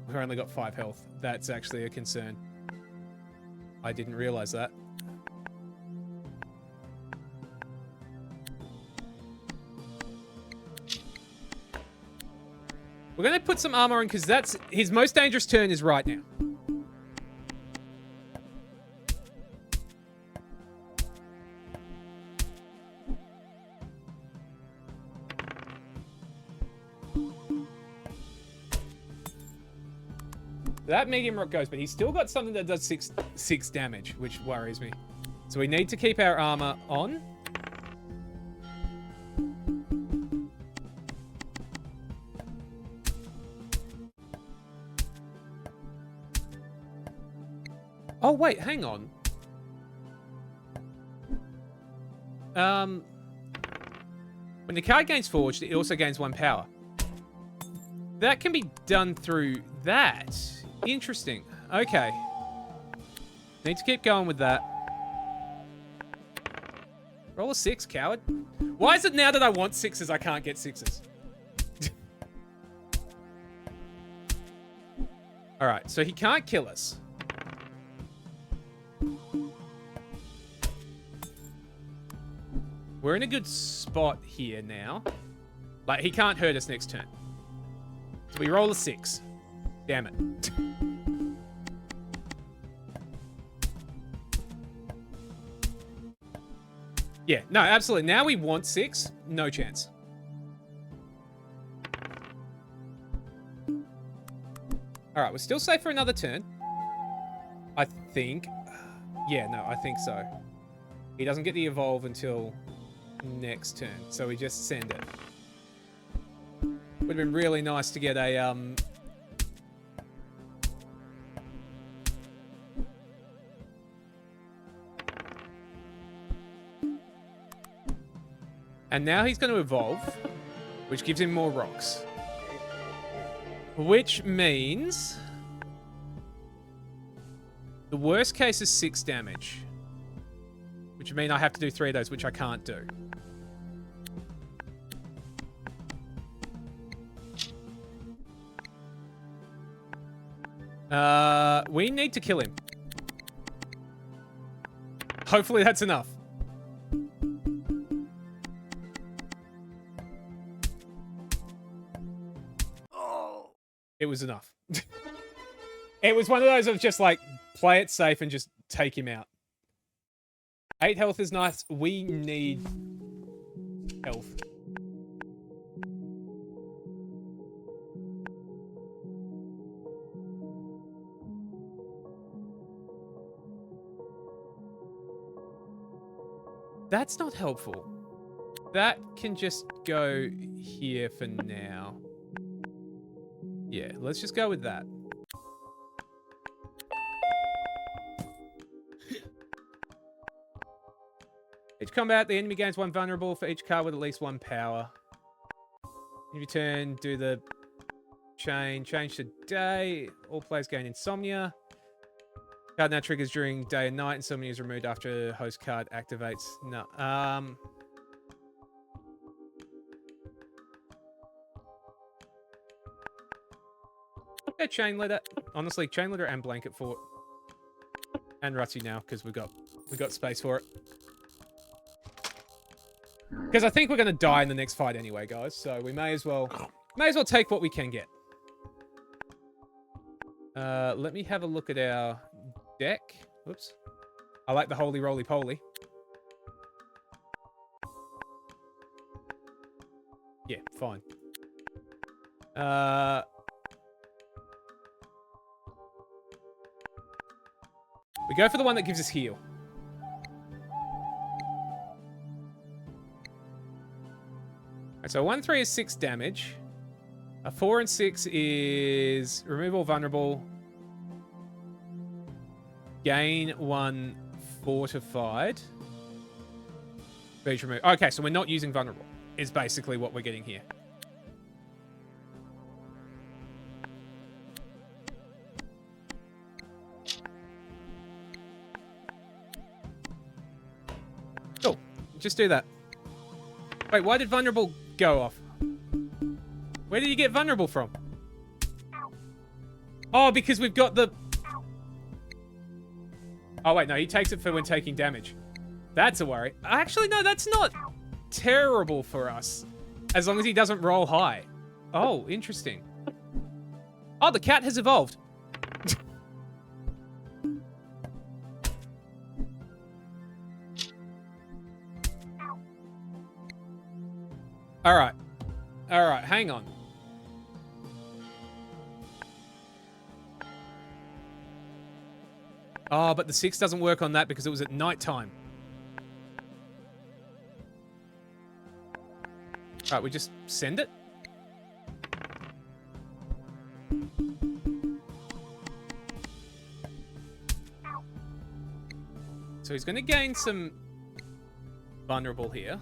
Speaker 1: We've only got 5 health. That's actually a concern. I didn't realize that. We're going to put some armor on because that's his most dangerous turn is right now. That medium rock goes, but he's still got something that does six damage, which worries me. So we need to keep our armor on. Oh, wait, hang on. When the card gains forged, it also gains 1 power. That can be done through that. Interesting. Okay. Need to keep going with that. Roll a 6, coward. Why is it now that I want 6s, I can't get 6s? Alright, so he can't kill us. We're in a good spot here now. Like, he can't hurt us next turn. So we roll a 6. Damn it. Yeah, no, absolutely. Now we want 6. No chance. Alright, we're still safe for another turn. I think. Yeah, no, I think so. He doesn't get the evolve until next turn, so we just send it. Would have been really nice to get a, And now he's going to evolve, which gives him more rocks. Which means the worst case is 6 damage. Which means I have to do 3 of those, which I can't do. We need to kill him. Hopefully that's enough. It was enough. It was one of those of just like, play it safe and just take him out. 8 health is nice. We need health. That's not helpful. That can just go here for now. Yeah, let's just go with that. Each combat, the enemy gains 1 vulnerable for each card with at least 1 power. In your turn, do the change to day. All players gain insomnia. Card now triggers during day and night. Insomnia is removed after host card activates. No. Okay, chain letter. Honestly, chain letter and blanket fort. And Rutty now, because we got space for it. Because I think we're gonna die in the next fight anyway, guys. So we may as well take what we can get. Let me have a look at our deck. Whoops. I like the holy roly poly. Yeah, fine. We go for the one that gives us heal. Right, so 1-3 is 6 damage. A 4 and 6 is remove all vulnerable. Gain 1 fortified. Beach remove. Okay, so we're not using vulnerable. Is basically what we're getting here. Cool. Just do that. Wait, why did vulnerable go off? Where did you get vulnerable from? Oh, because we've got the... Oh, wait, no, he takes it for when taking damage. That's a worry. Actually, no, that's not terrible for us. As long as he doesn't roll high. Oh, interesting. Oh, the cat has evolved. Alright. Alright, hang on. Oh, but the 6 doesn't work on that because it was at night time. Alright, we just send it? So he's going to gain some vulnerable here.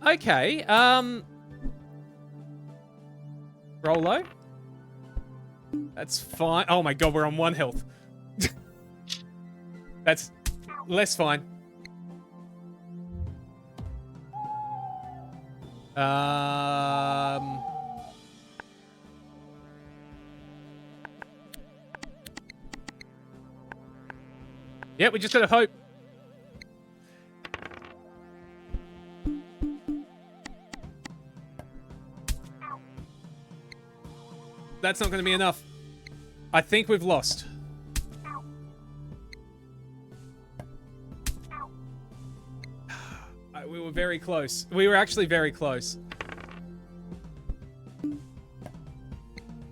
Speaker 1: Okay, Rolo? That's fine. Oh my god, we're on 1 health. That's less fine. Yeah, we just gotta hope. That's not gonna be enough. I think we've lost. We were very close. We were actually very close.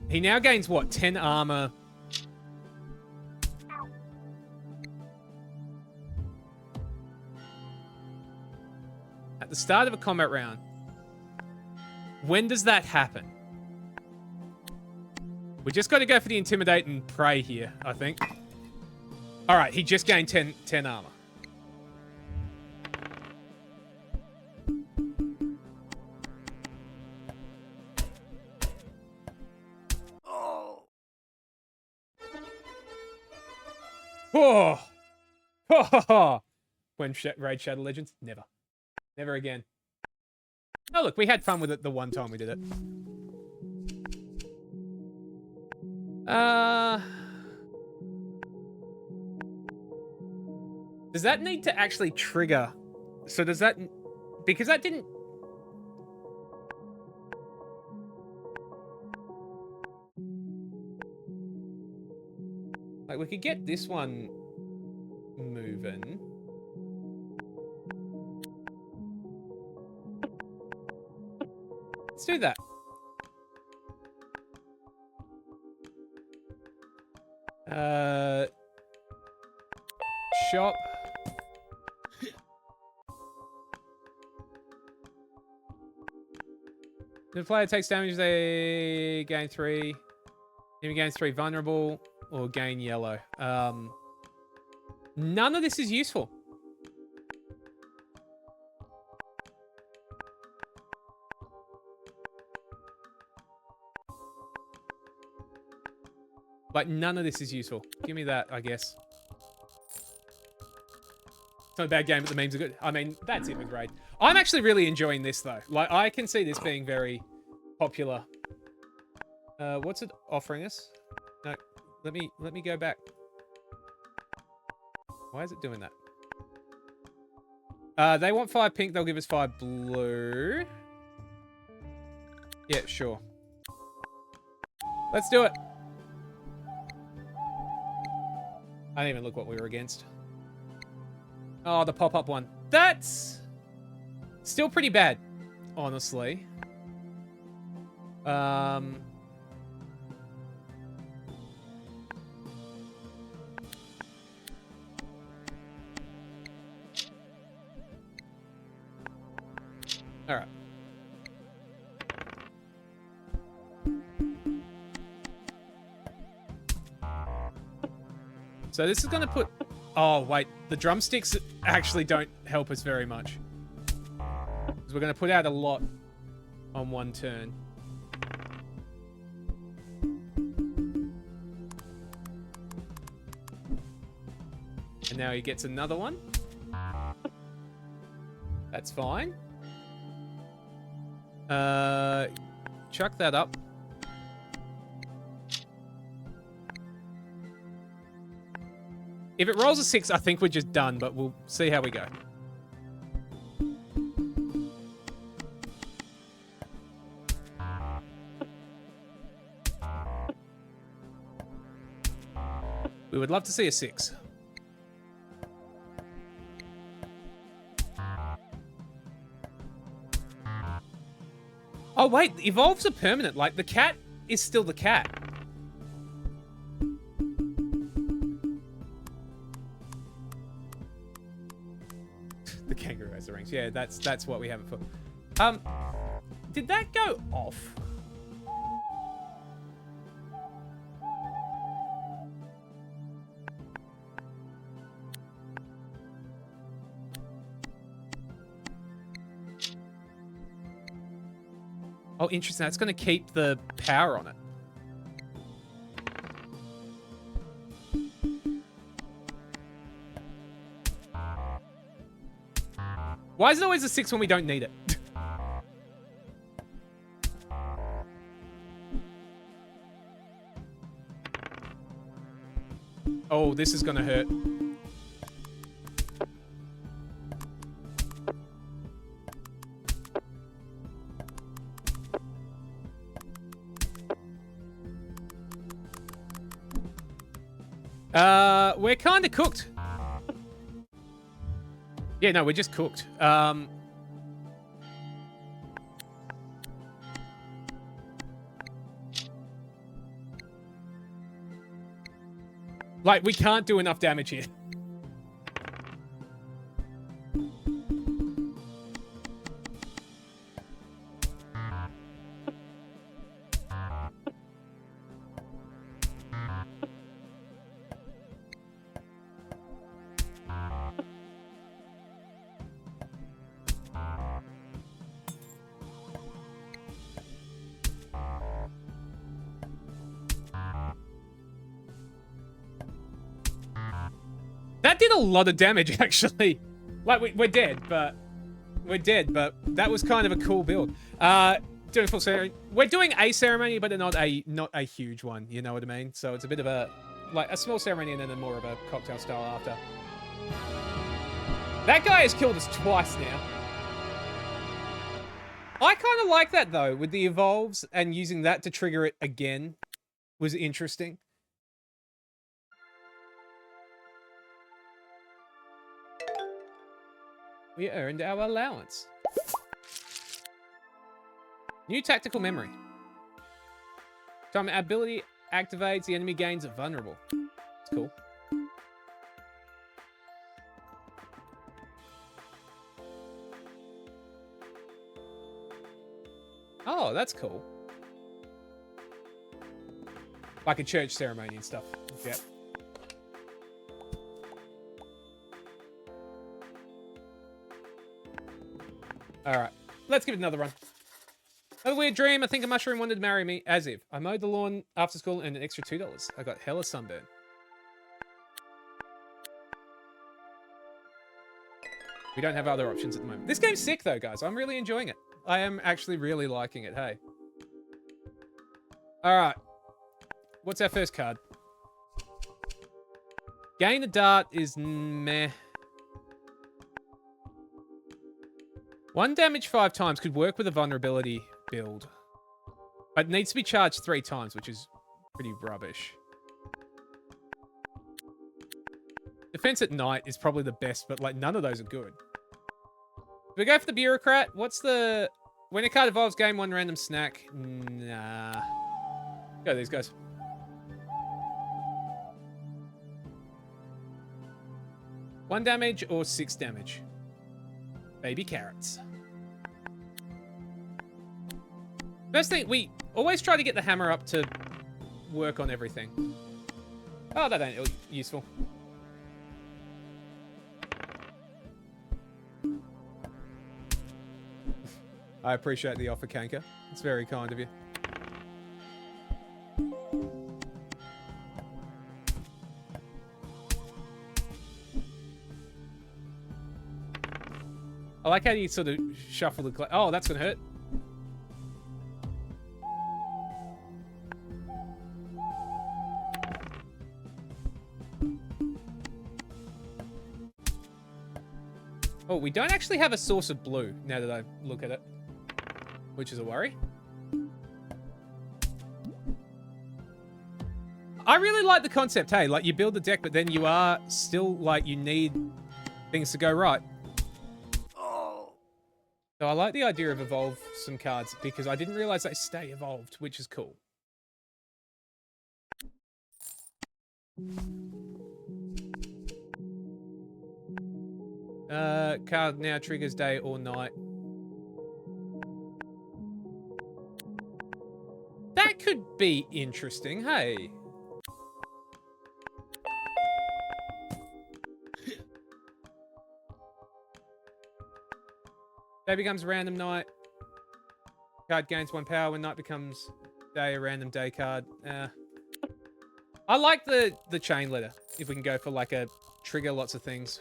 Speaker 1: He now gains, what, 10 armor? At the start of a combat round. When does that happen? We just got to go for the intimidate and pray here, I think. Alright, he just gained 10 armor. Oh! Oh! When Raid Shadow Legends? Never. Never again. Oh, look, we had fun with it the one time we did it. Does that need to actually trigger? So does that... Because that didn't... Like, we could get this one moving. Let's do that. Shop. The player takes damage, they gain 3. Enemy gains 3 vulnerable or gain yellow. None of this is useful. Like, none of this is useful. Give me that, I guess. It's not a bad game, but the memes are good. I mean, that's it with Raid. I'm actually really enjoying this, though. Like, I can see this being very popular. What's it offering us? No, let me go back. Why is it doing that? They want 5 pink, they'll give us 5 blue. Yeah, sure. Let's do it. I didn't even look what we were against. Oh, the pop-up one. That's still pretty bad, honestly. Alright. So this is going to put... Oh, wait. The drumsticks actually don't help us very much. Because we're going to put out a lot on one turn. And now he gets another one. That's fine. Chuck that up. If it rolls a 6, I think we're just done, but we'll see how we go. We would love to see a 6. Oh, wait. Evolves are permanent. Like, the cat is still the cat. The kangaroo has the rings. Yeah, that's what we have it for. Did that go off? Oh, interesting. That's going to keep the power on it. Why is it always a 6 when we don't need it? Oh, this is going to hurt. We're kind of cooked. Yeah, no, we're just cooked. Like, we can't do enough damage here. That did a lot of damage, actually. Like, we're dead, but... We're dead, but that was kind of a cool build. Doing full ceremony. We're doing a ceremony, but not a huge one, you know what I mean? So it's a bit of a... Like, a small ceremony and then a more of a cocktail style after. That guy has killed us twice now. I kind of like that, though, with the evolves and using that to trigger it again was interesting. We earned our allowance. New tactical memory. Time ability activates, the enemy gains vulnerable. It's cool. Oh, that's cool. Like a church ceremony and stuff. Yep. Alright, let's give it another run. A weird dream. I think a mushroom wanted to marry me. As if. I mowed the lawn after school and an extra $2. I got hella sunburn. We don't have other options at the moment. This game's sick though, guys. I'm really enjoying it. I am actually really liking it, hey. Alright. What's our first card? Gain the dart is meh. 1 damage 5 times could work with a vulnerability build. But it needs to be charged 3 times, which is pretty rubbish. Defense at night is probably the best, but like none of those are good. Do we go for the bureaucrat? What's the... When a card evolves, gain 1 random snack. Nah. Go these guys. One damage or 6 damage. Baby carrots. First thing, we always try to get the hammer up to work on everything. Oh, that ain't useful. I appreciate the offer, Kanka. It's very kind of you. I like how you sort of shuffle the... Oh, that's gonna hurt. Oh, we don't actually have a source of blue, now that I look at it. Which is a worry. I really like the concept, hey, like you build the deck, but then you are still, like, you need things to go right. So I like the idea of evolve some cards, because I didn't realize they stay evolved, which is cool. Card now triggers day or night. That could be interesting, hey. Day becomes random night. Card gains 1 power when night becomes day, a random day card. I like the chain letter, if we can go for like a trigger lots of things.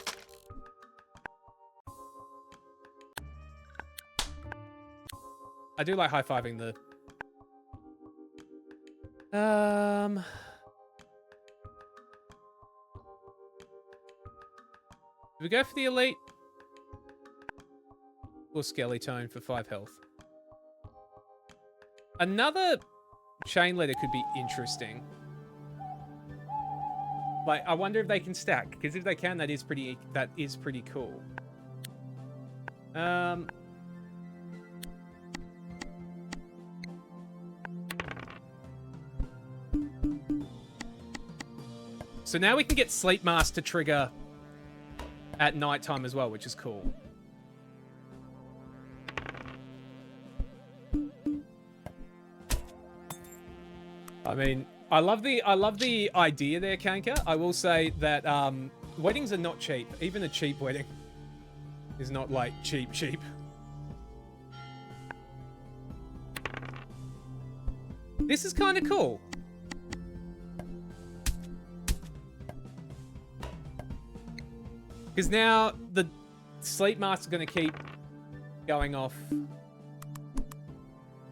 Speaker 1: I do like high-fiving the... Do we go for the elite? Or Skeletone for 5 health? Another chain letter could be interesting. Like, I wonder if they can stack, because if they can, that is pretty cool. So now we can get Sleep Mask to trigger at nighttime as well, which is cool. I mean, I love the idea there, Kanka. I will say that weddings are not cheap. Even a cheap wedding is not like cheap. This is kind of cool. Because now the sleep mask is going to keep going off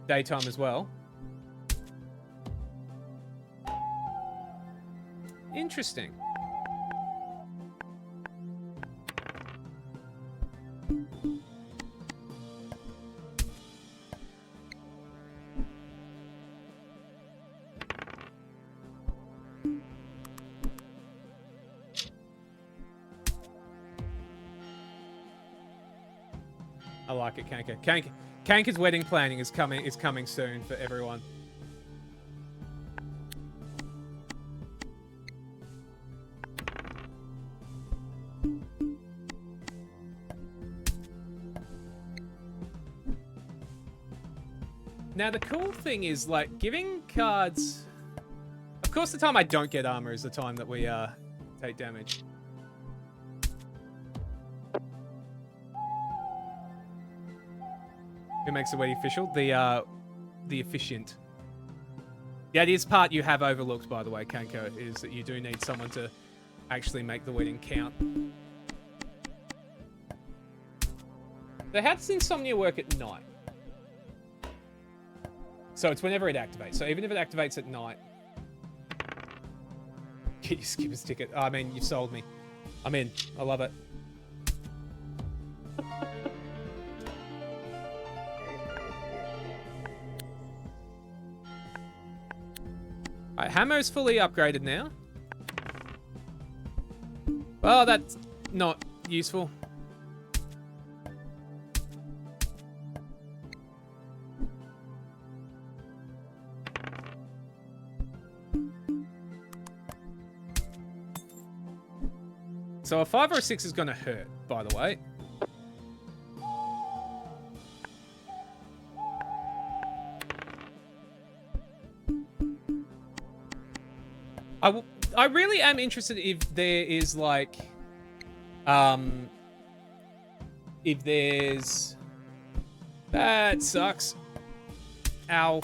Speaker 1: daytime as well. Interesting. I like it, Kanka. Kanka's wedding planning is coming soon for everyone. Now the cool thing is like giving cards. Of course, the time I don't get armor is the time that we take damage. Who makes the wedding official? The officiant. That is part you have overlooked, by the way, Kanko, is that you do need someone to actually make the wedding count. So how does Insomnia work at night? So it's whenever it activates. So even if it activates at night... Get your skipper's ticket. I mean, you've sold me. I'm in. I love it. Alright, Hammer's fully upgraded now. Well, that's not useful. So a 5 or a 6 is going to hurt, by the way. I really am interested if there is like, if there's, that sucks. Ow.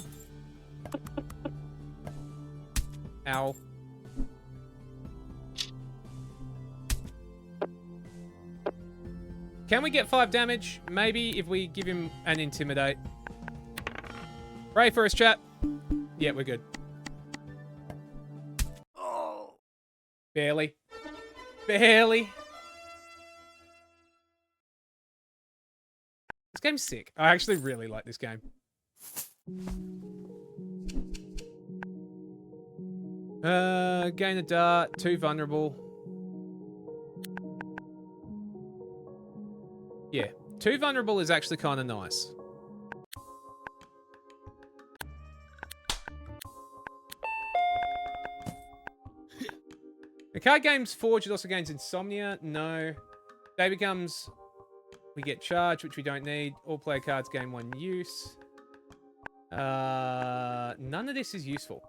Speaker 1: Ow. Can we get 5 damage? Maybe if we give him an Intimidate. Pray for us, chat. Yeah, we're good. Barely. Barely. game's sick. I actually really like this game. Gain a dart, 2 vulnerable. Yeah, 2 vulnerable is actually kind of nice. The card game's forged. It also gains insomnia. No. Day becomes... We get charged, which we don't need. All player cards gain 1 use. None of this is useful.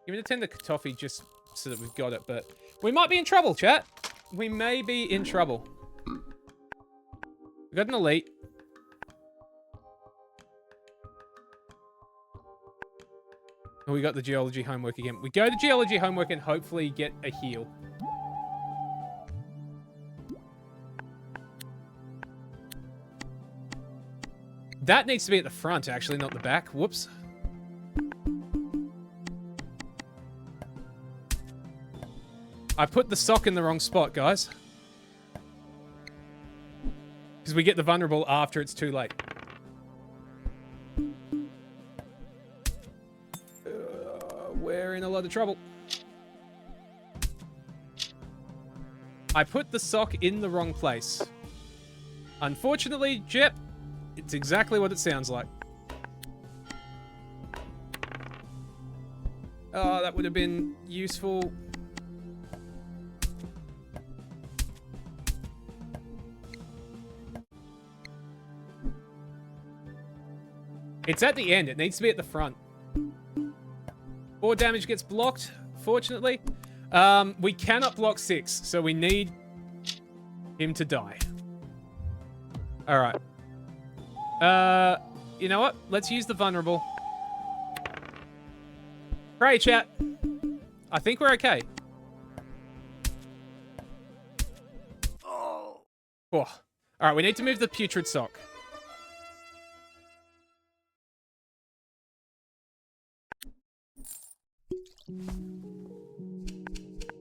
Speaker 1: Give me the tender toffee just so that we've got it, but... We might be in trouble, chat. We may be in trouble. We got an elite. Oh, we got the geology homework again. We go to geology homework and hopefully get a heal. That needs to be at the front, actually, not the back. Whoops. I put the sock in the wrong spot, guys. Because we get the vulnerable after it's too late. We're in a lot of trouble. I put the sock in the wrong place. Unfortunately, Jep, it's exactly what it sounds like. Oh, that would have been useful. It's at the end. It needs to be at the front. 4 damage gets blocked, fortunately. We cannot block 6, so we need him to die. Alright. You know what? Let's use the vulnerable. Pray, chat. I think we're okay. Oh. Alright, we need to move the putrid sock.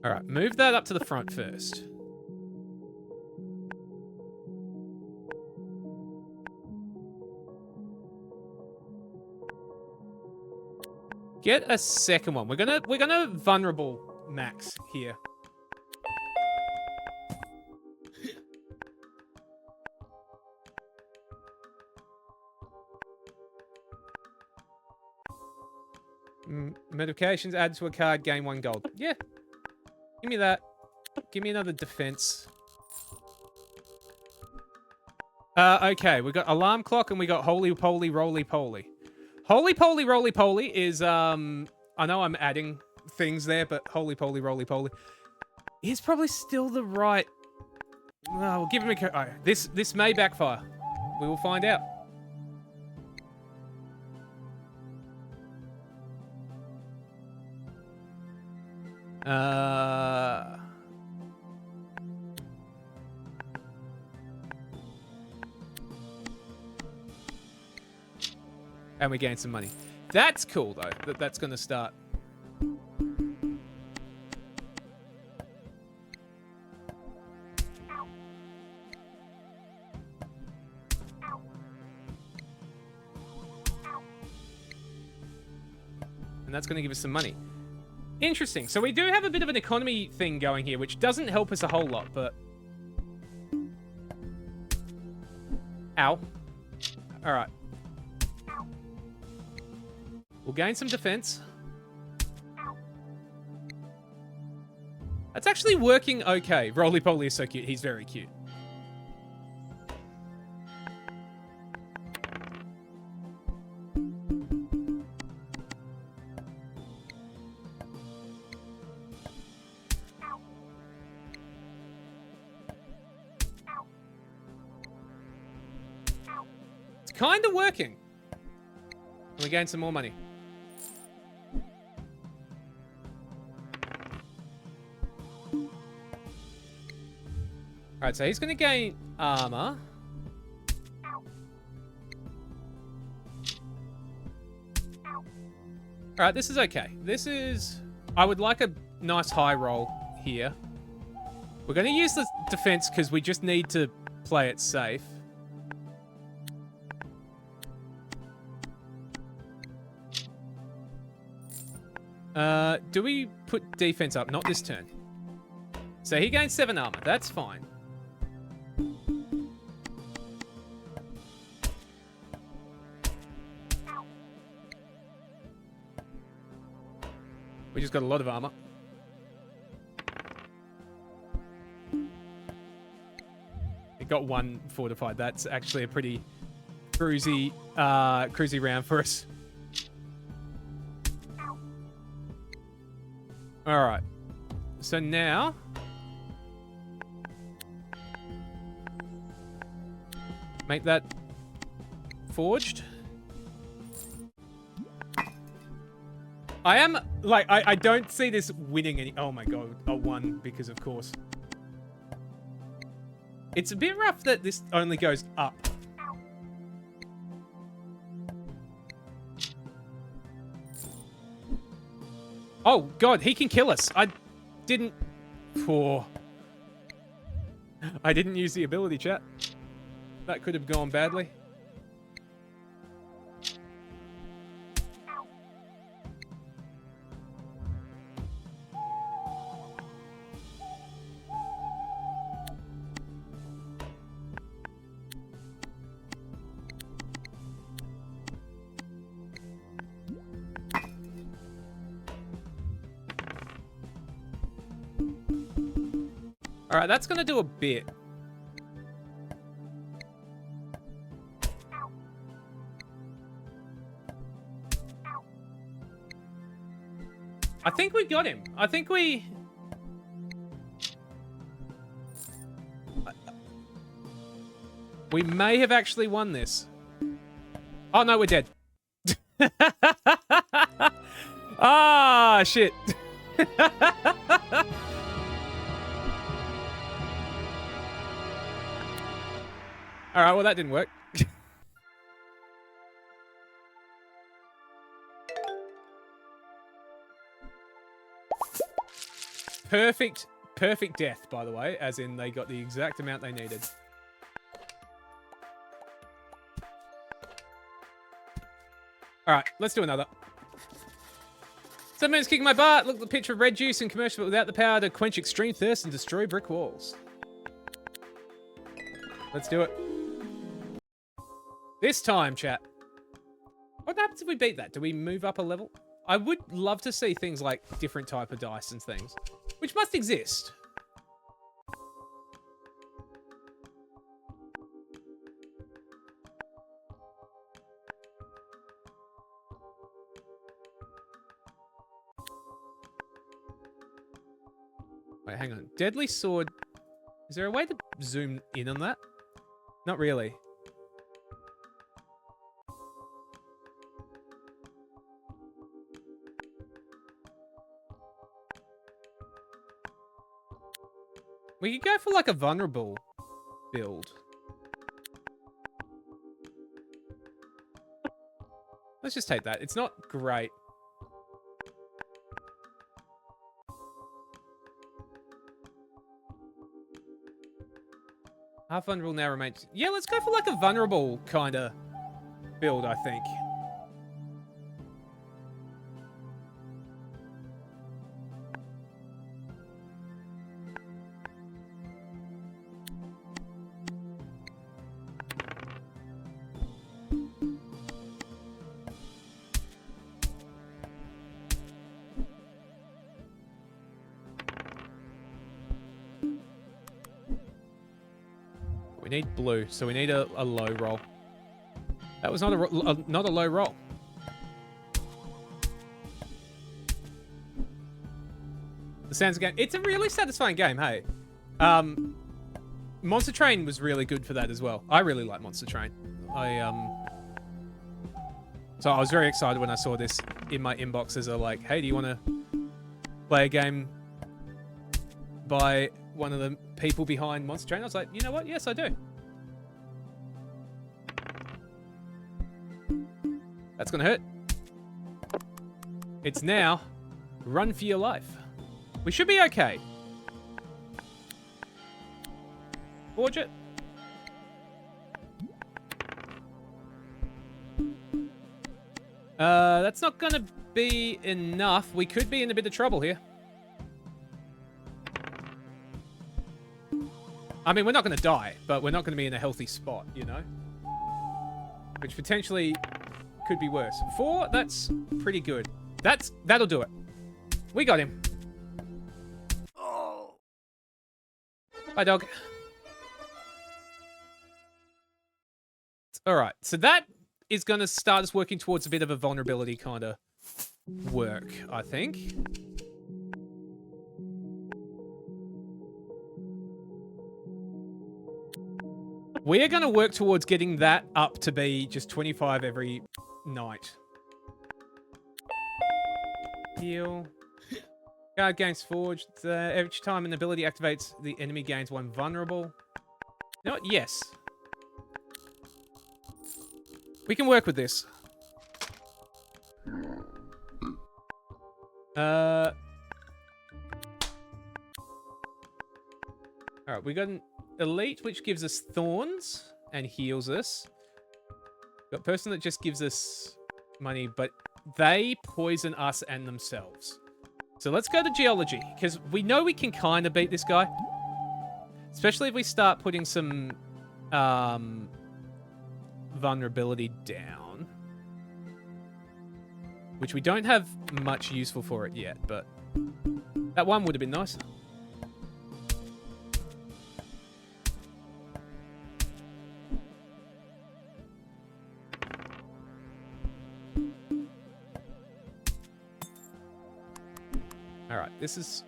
Speaker 1: Alright, move that up to the front first. Get a second one. We're gonna vulnerable max here. Medications add to a card, gain 1 gold. Yeah. Give me that. Give me another defense. Okay, we got alarm clock and we got holy poly roly poly. Holy poly roly poly is I know I'm adding things there, but holy poly roly poly is probably still the right. Well, we'll give him a. Oh, this may backfire. We will find out. And we gain some money. That's cool, though. That's going to start. And that's going to give us some money. Interesting. So we do have a bit of an economy thing going here, which doesn't help us a whole lot, but... Ow. Alright. We'll gain some defense. That's actually working okay. Roly-poly is so cute. He's very cute. It's kind of working. And we gain some more money. Alright, so he's going to gain armor. Alright, this is okay. This is... I would like a nice high roll here. We're going to use the defense because we just need to play it safe. Do we put defense up? Not this turn. So he gains 7 armor. That's fine. We just got a lot of armor. It got 1 fortified. That's actually a pretty cruisy round for us. All right. So now make that forged. I am, like, I don't see this winning any... Oh my god, a 1, because of course. It's a bit rough that this only goes up. Oh god, he can kill us. I didn't use the ability, chat. That could have gone badly. Alright, that's gonna do a bit. I think we got him. I think we... We may have actually won this. Oh no, we're dead. Ah, shit. Alright, well that didn't work. Perfect death, by the way, as in they got the exact amount they needed. Alright, let's do another. Someone's kicking my butt. Look at the picture of red juice in commercial, but without the power to quench extreme thirst and destroy brick walls. Let's do it. This time, chat. What happens if we beat that? Do we move up a level? I would love to see things like different type of dice and things, which must exist. Wait, hang on. Deadly sword. Is there a way to zoom in on that? Not really. We could go for like a vulnerable build. Let's just take that. It's not great. Half vulnerable now remains. Yeah, let's go for like a vulnerable kind of build, I think. We need blue, so we need a low roll. That was not a low roll. The sounds game. It's a really satisfying game, hey. Monster Train was really good for that as well. I really like Monster Train. So I was very excited when I saw this in my inbox as a like, hey, do you want to play a game by one of the people behind Monster Train? I was like, you know what? Yes, I do. That's gonna hurt. It's now run for your life. We should be okay. Forge it. That's not gonna be enough. We could be in a bit of trouble here. I mean, we're not going to die, but we're not going to be in a healthy spot, you know? Which potentially could be worse. 4, that's pretty good. That'll do it. We got him. Bye, dog. Alright, so that is going to start us working towards a bit of a vulnerability kind of work, I think. We're going to work towards getting that up to be just 25 every night. Heal. Guard gains forged. Each time an ability activates, the enemy gains 1 vulnerable. You know what? Yes. We can work with this. Alright, we got an elite, which gives us thorns and heals us. Got a person that just gives us money, but they poison us and themselves. So let's go to geology, because we know we can kind of beat this guy. Especially if we start putting some vulnerability down. Which we don't have much useful for it yet, but that one would have been nice. Alright, this is...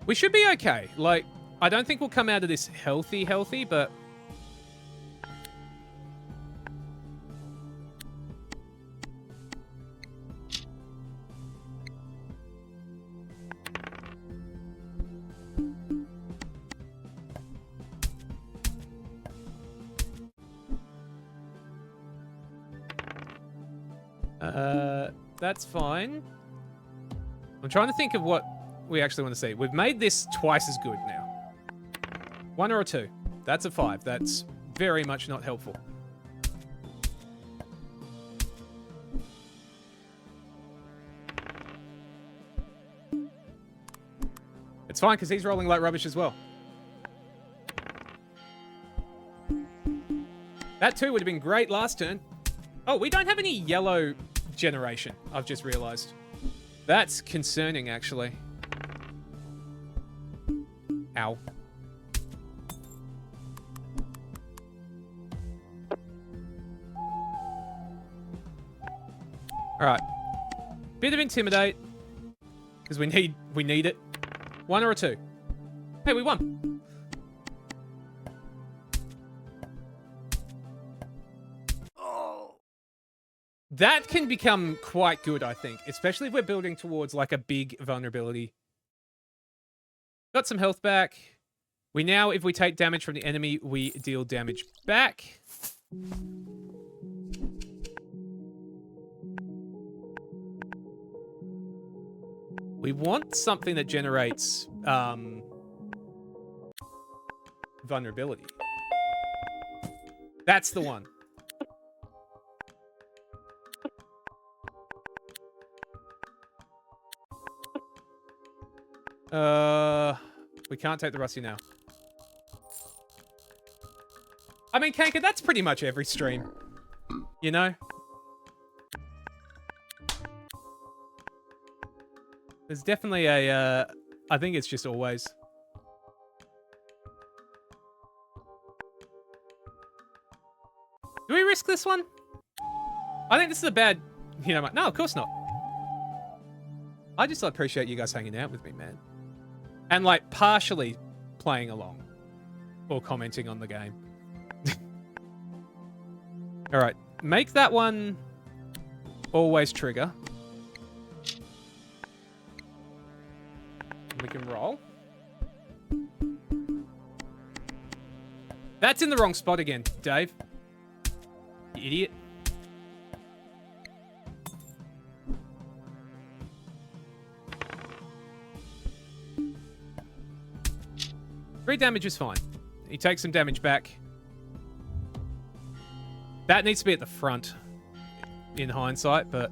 Speaker 1: We should be okay. Like, I don't think we'll come out of this healthy, but... That's fine. I'm trying to think of what we actually want to see. We've made this twice as good now. 1 or a 2. That's a 5. That's very much not helpful. It's fine, because he's rolling like rubbish as well. That 2 would have been great last turn. Oh, we don't have any yellow generation, I've just realized. That's concerning, actually. Ow. Alright. Bit of intimidate. Because we need it. 1 or a 2. Hey, we won. That can become quite good, I think. Especially if we're building towards, like, a big vulnerability. Got some health back. We now, if we take damage from the enemy, we deal damage back. We want something that generates, vulnerability. That's the one. We can't take the Rusty now. I mean, Kanka, that's pretty much every stream. You know? There's definitely a, I think it's just always. Do we risk this one? I think this is a bad, you know, no, of course not. I just appreciate you guys hanging out with me, man. And, like, partially playing along. Or commenting on the game. Alright, make that one always trigger. We can roll. That's in the wrong spot again, Dave. You idiot. Three damage is fine. He takes some damage back. That needs to be at the front in hindsight, but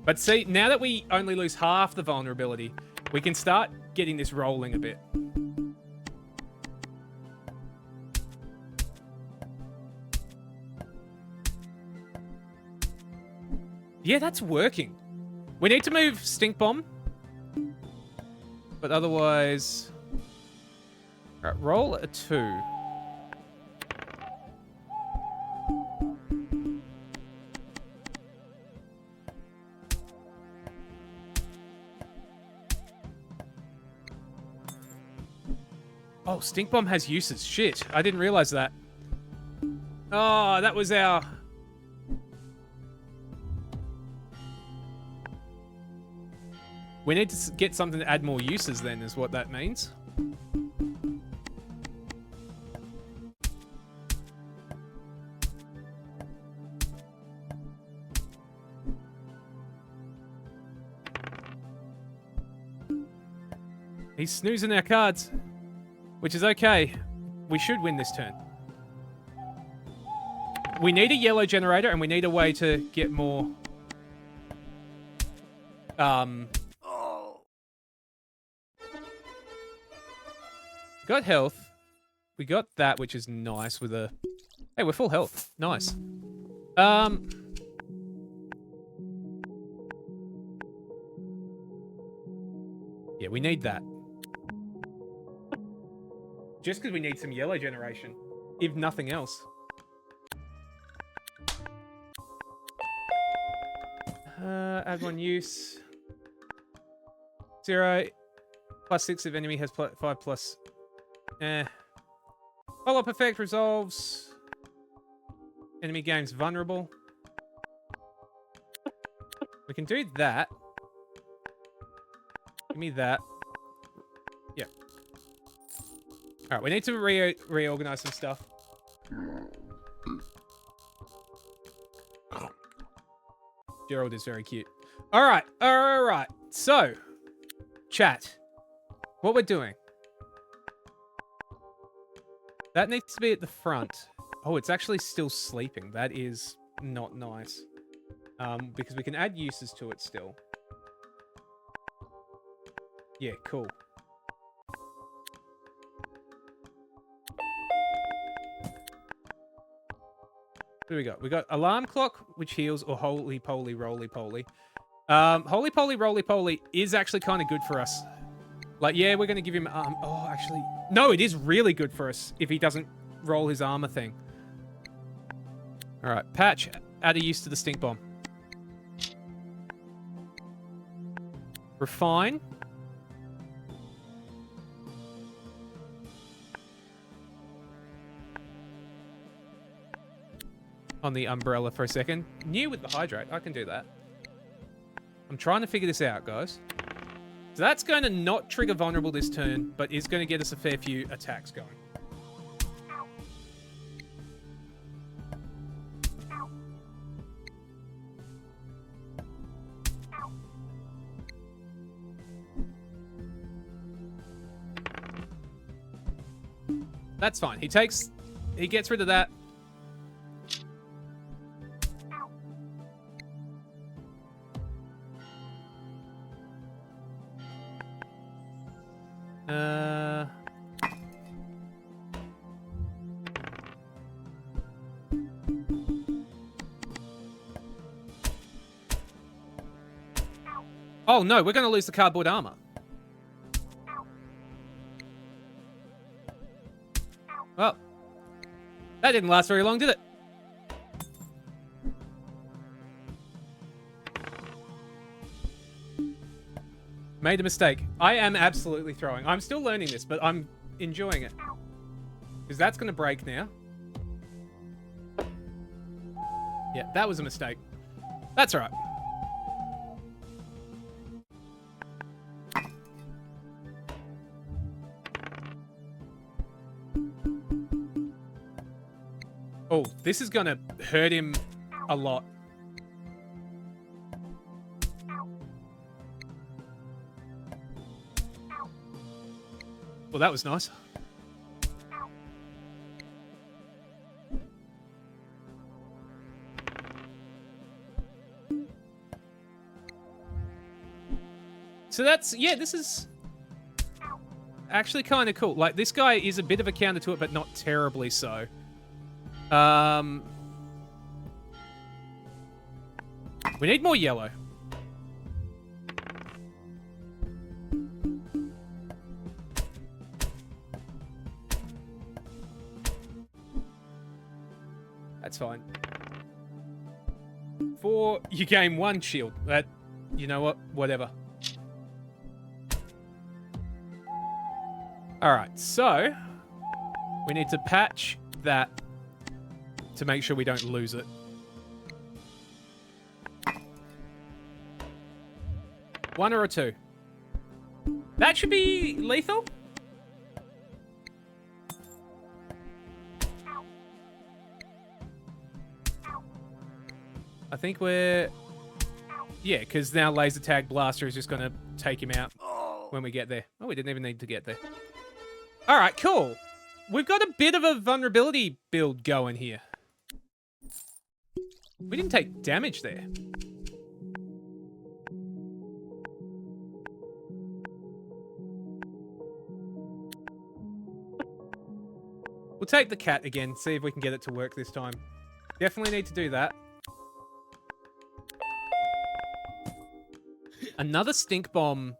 Speaker 1: But see, now that we only lose half the vulnerability, we can start getting this rolling a bit. Yeah, that's working. We need to move Stink Bomb. But otherwise... Alright, roll a 2. Oh, Stink Bomb has uses. Shit, I didn't realize that. Oh, that was our... We need to get something to add more uses then, is what that means. He's snoozing our cards, which is okay. We should win this turn. We need a yellow generator, and we need a way to get more... Got health. We got that, which is nice with a... Hey, we're full health. Nice. Yeah, we need that. Just because we need some yellow generation, if nothing else. Add 1 use. 0. +6 if enemy has 5+. Follow-up effect resolves. Enemy games vulnerable. We can do that. Give me that. Yeah. Alright, we need to reorganize some stuff. Gerald is very cute. Alright, alright. So, chat. What we're doing. That needs to be at the front. Oh, it's actually still sleeping. That is not nice. Because we can add uses to it still. Yeah, cool. What do we got? We got alarm clock, which heals, or holy poly, roly poly. Holy poly, roly poly is actually kind of good for us. Like, yeah, we're going to give him... oh, actually... No, it is really good for us if he doesn't roll his armor thing. Alright, patch. Add a use to the stink bomb. Refine. On the umbrella for a second. New with the hydrate. I can do that. I'm trying to figure this out, guys. So that's going to not trigger vulnerable this turn, but is going to get us a fair few attacks going. That's fine. He gets rid of that. Oh no, we're going to lose the cardboard armor. Well, that didn't last very long, did it? Made a mistake. I am absolutely throwing. I'm still learning this, but I'm enjoying it. Because that's going to break now. Yeah, that was a mistake. That's all right. Oh, this is going to hurt him a lot. Well, that was nice. So that's, yeah, this is actually kind of cool. Like, this guy is a bit of a counter to it, but not terribly so. We need more yellow. That's fine. 4, you gain 1 shield. That, you know what? Whatever. Alright, so we need to patch that to make sure we don't lose it. One or a 2? That should be lethal? I think we're... Yeah, because now Laser Tag Blaster is just going to take him out when we get there. Oh, we didn't even need to get there. Alright, cool. We've got a bit of a vulnerability build going here. We didn't take damage there. We'll take the cat again, see if we can get it to work this time. Definitely need to do that. Another stink bomb.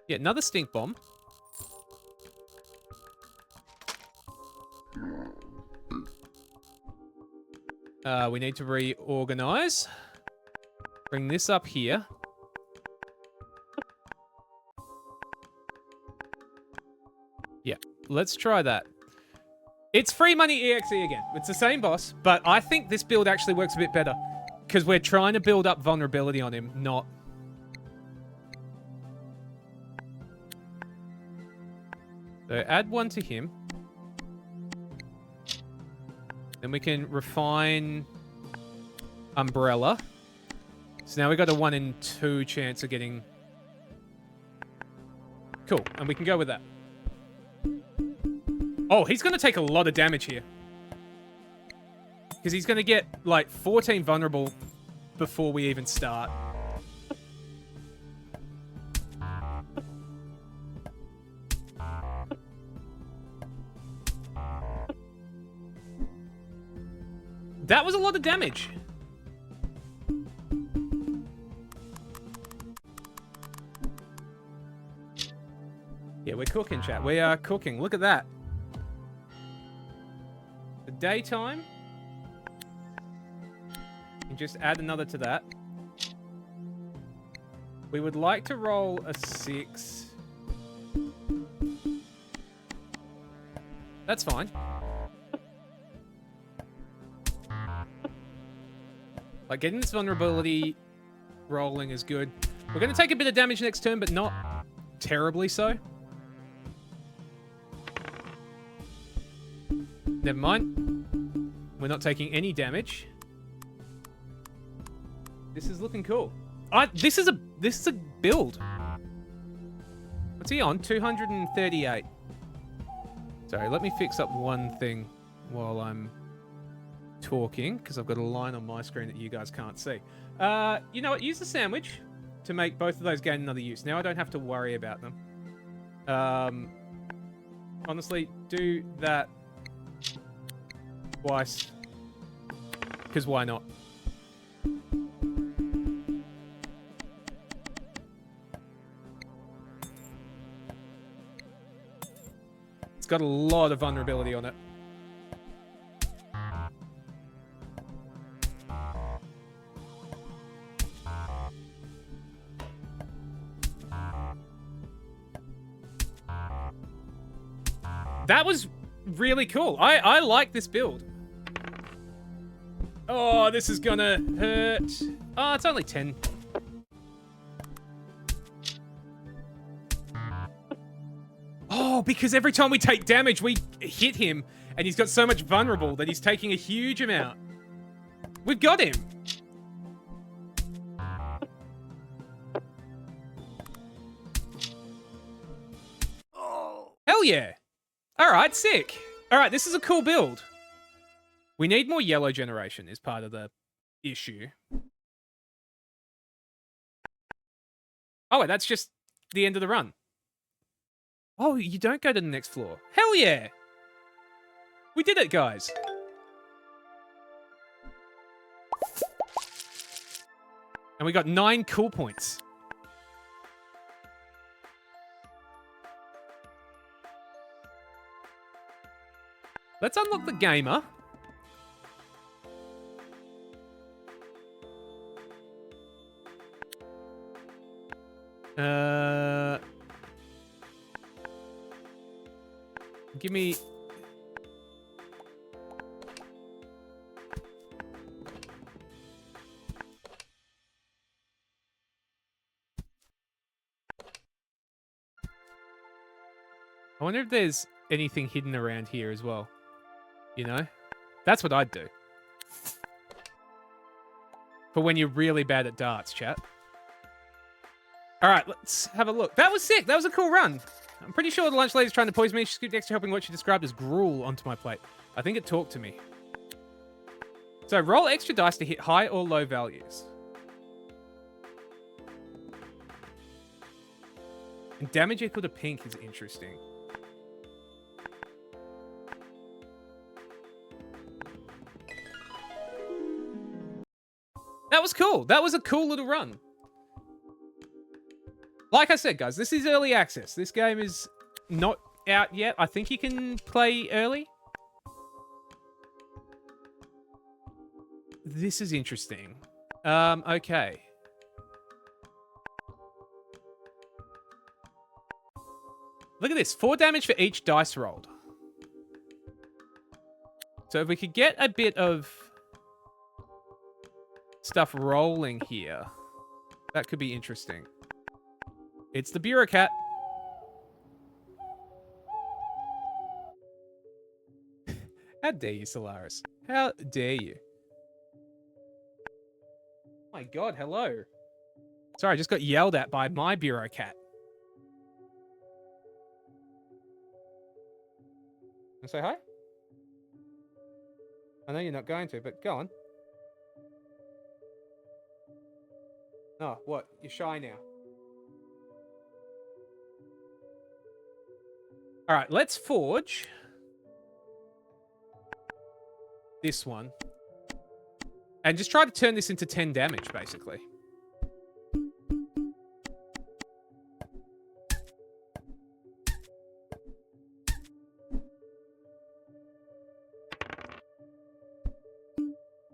Speaker 1: Yeah, another stink bomb. We need to reorganize. Bring this up here. Yeah, let's try that. It's free money EXE again. It's the same boss, but I think this build actually works a bit better. Because we're trying to build up vulnerability on him, not... So add 1 to him. Then we can refine Umbrella. So now we got a 1 in 2 chance of getting... Cool, and we can go with that. Oh, he's going to take a lot of damage here. Because he's going to get, like, 14 vulnerable before we even start. That was a lot of damage. Yeah, we're cooking, chat. We are cooking. Look at that. The daytime. And just add another to that. We would like to roll a 6. That's fine. Like, getting this vulnerability rolling is good. We're going to take a bit of damage next turn, but not terribly so. Never mind. We're not taking any damage. This is looking cool. This is a build. What's he on? 238. Sorry, let me fix up one thing while I'm talking, because I've got a line on my screen that you guys can't see. You know what? Use the sandwich to make both of those gain another use. Now I don't have to worry about them. Honestly, do that twice, because why not? It's got a lot of vulnerability on it. That was really cool. I like this build. Oh, this is gonna hurt. Oh, it's only 10. Oh, because every time we take damage, we hit him, and he's got so much vulnerable that he's taking a huge amount. We've got him. Hell yeah. All right, sick. All right, this is a cool build. We need more yellow generation is part of the issue. Oh, wait, that's just the end of the run. Oh, you don't go to the next floor. Hell yeah. We did it, guys. And we got 9 cool points. Let's unlock the gamer. Give me... I wonder if there's anything hidden around here as well. You know? That's what I'd do. For when you're really bad at darts, chat. Alright, let's have a look. That was sick. That was a cool run. I'm pretty sure the lunch lady's trying to poison me. She scooped extra helping what she described as gruel onto my plate. I think it talked to me. So roll extra dice to hit high or low values. And damage equal to pink is interesting. That was cool. That was a cool little run. Like I said, guys, this is early access. This game is not out yet. I think you can play early. This is interesting. Okay. Look at this. 4 damage for each dice rolled. So if we could get a bit of stuff rolling here, that could be interesting. It's the bureaucrat. How dare you, Solaris? How dare you? Oh my god, hello. Sorry, I just got yelled at by my bureaucrat. Wanna say hi? I know you're not going to, but go on. Oh, what? You're shy now. All right, let's forge this one. And just try to turn this into 10 damage, basically.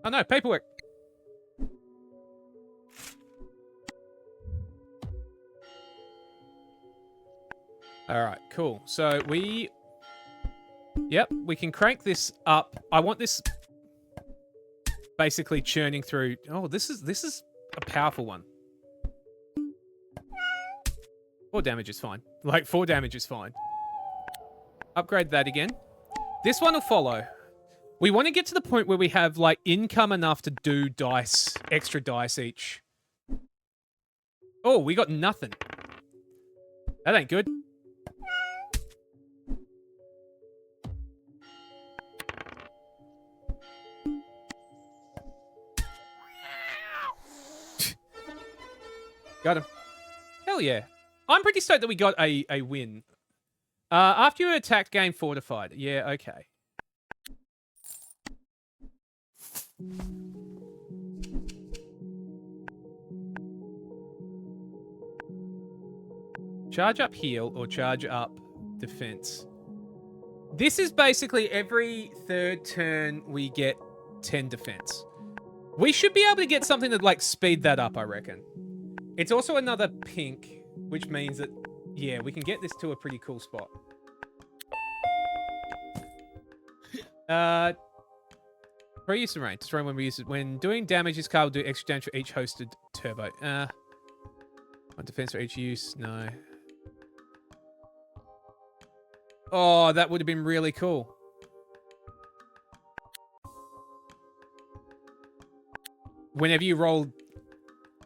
Speaker 1: Oh no, paperwork. All right, cool. So we... Yep, we can crank this up. I want this basically churning through... Oh, this is a powerful one. 4 damage is fine. Like, 4 damage is fine. Upgrade that again. This one will follow. We want to get to the point where we have, like, income enough to do dice, extra dice each. Oh, we got nothing. That ain't good. Got him. Hell yeah. I'm pretty stoked that we got a win. After you attacked, gain fortified. Yeah, okay. Charge up heal or charge up defense. This is basically every 3rd turn we get 10 defense. We should be able to get something to, like, speed that up, I reckon. It's also another pink, which means that, yeah, we can get this to a pretty cool spot. Pre-use and range. Destroy when we use it. When doing damage, this card will do extra damage for each hosted turbo. 1 defense for each use. No. Oh, that would have been really cool. Whenever you roll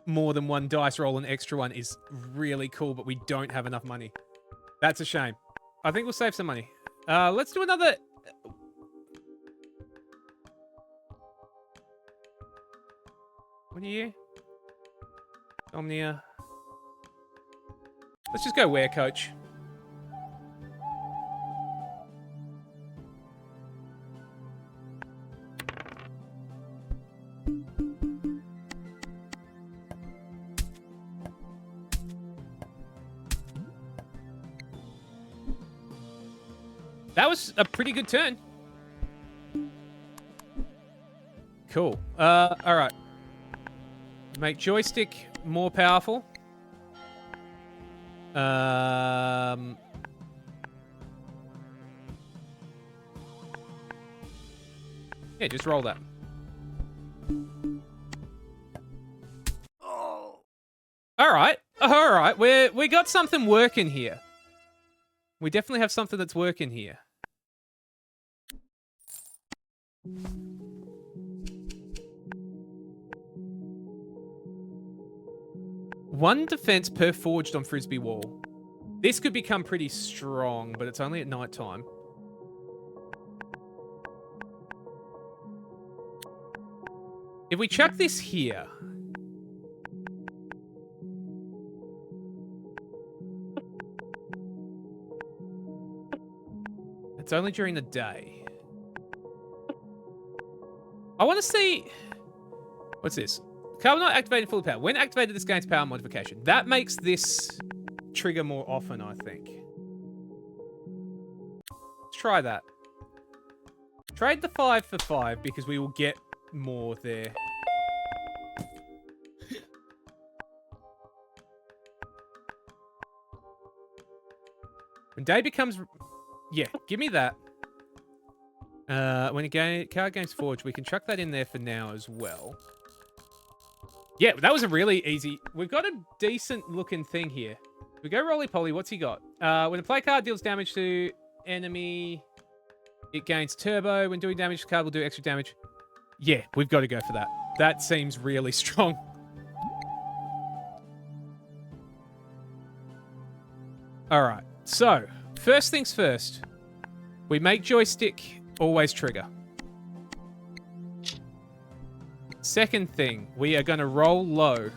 Speaker 1: more than 1 dice, roll an extra one is really cool, but we don't have enough money. That's a shame. I think we'll save some money. Let's do another... What are you? Omnia. Let's just go wear coach. That was a pretty good turn. Cool. All right. Make joystick more powerful. Yeah, just roll that. All right. All right. We got something working here. We definitely have something that's working here. One defense per forged on Frisbee wall. This could become pretty strong, but it's only at night time. If we chuck this here... It's only during the day. I want to see... What's this? Carbon not activated full power. When activated, this gains power modification. That makes this trigger more often, I think. Let's try that. Trade the 5 for 5 because we will get more there. When day becomes... Yeah, give me that. When a card gains forged, we can chuck that in there for now as well. Yeah, that was a really easy... We've got a decent looking thing here. We go roly-poly, what's he got? When a play card deals damage to enemy, it gains turbo. When doing damage, the card will do extra damage. Yeah, we've got to go for that. That seems really strong. All right, so first things first. We make joystick always trigger. Second thing, we are going to roll low.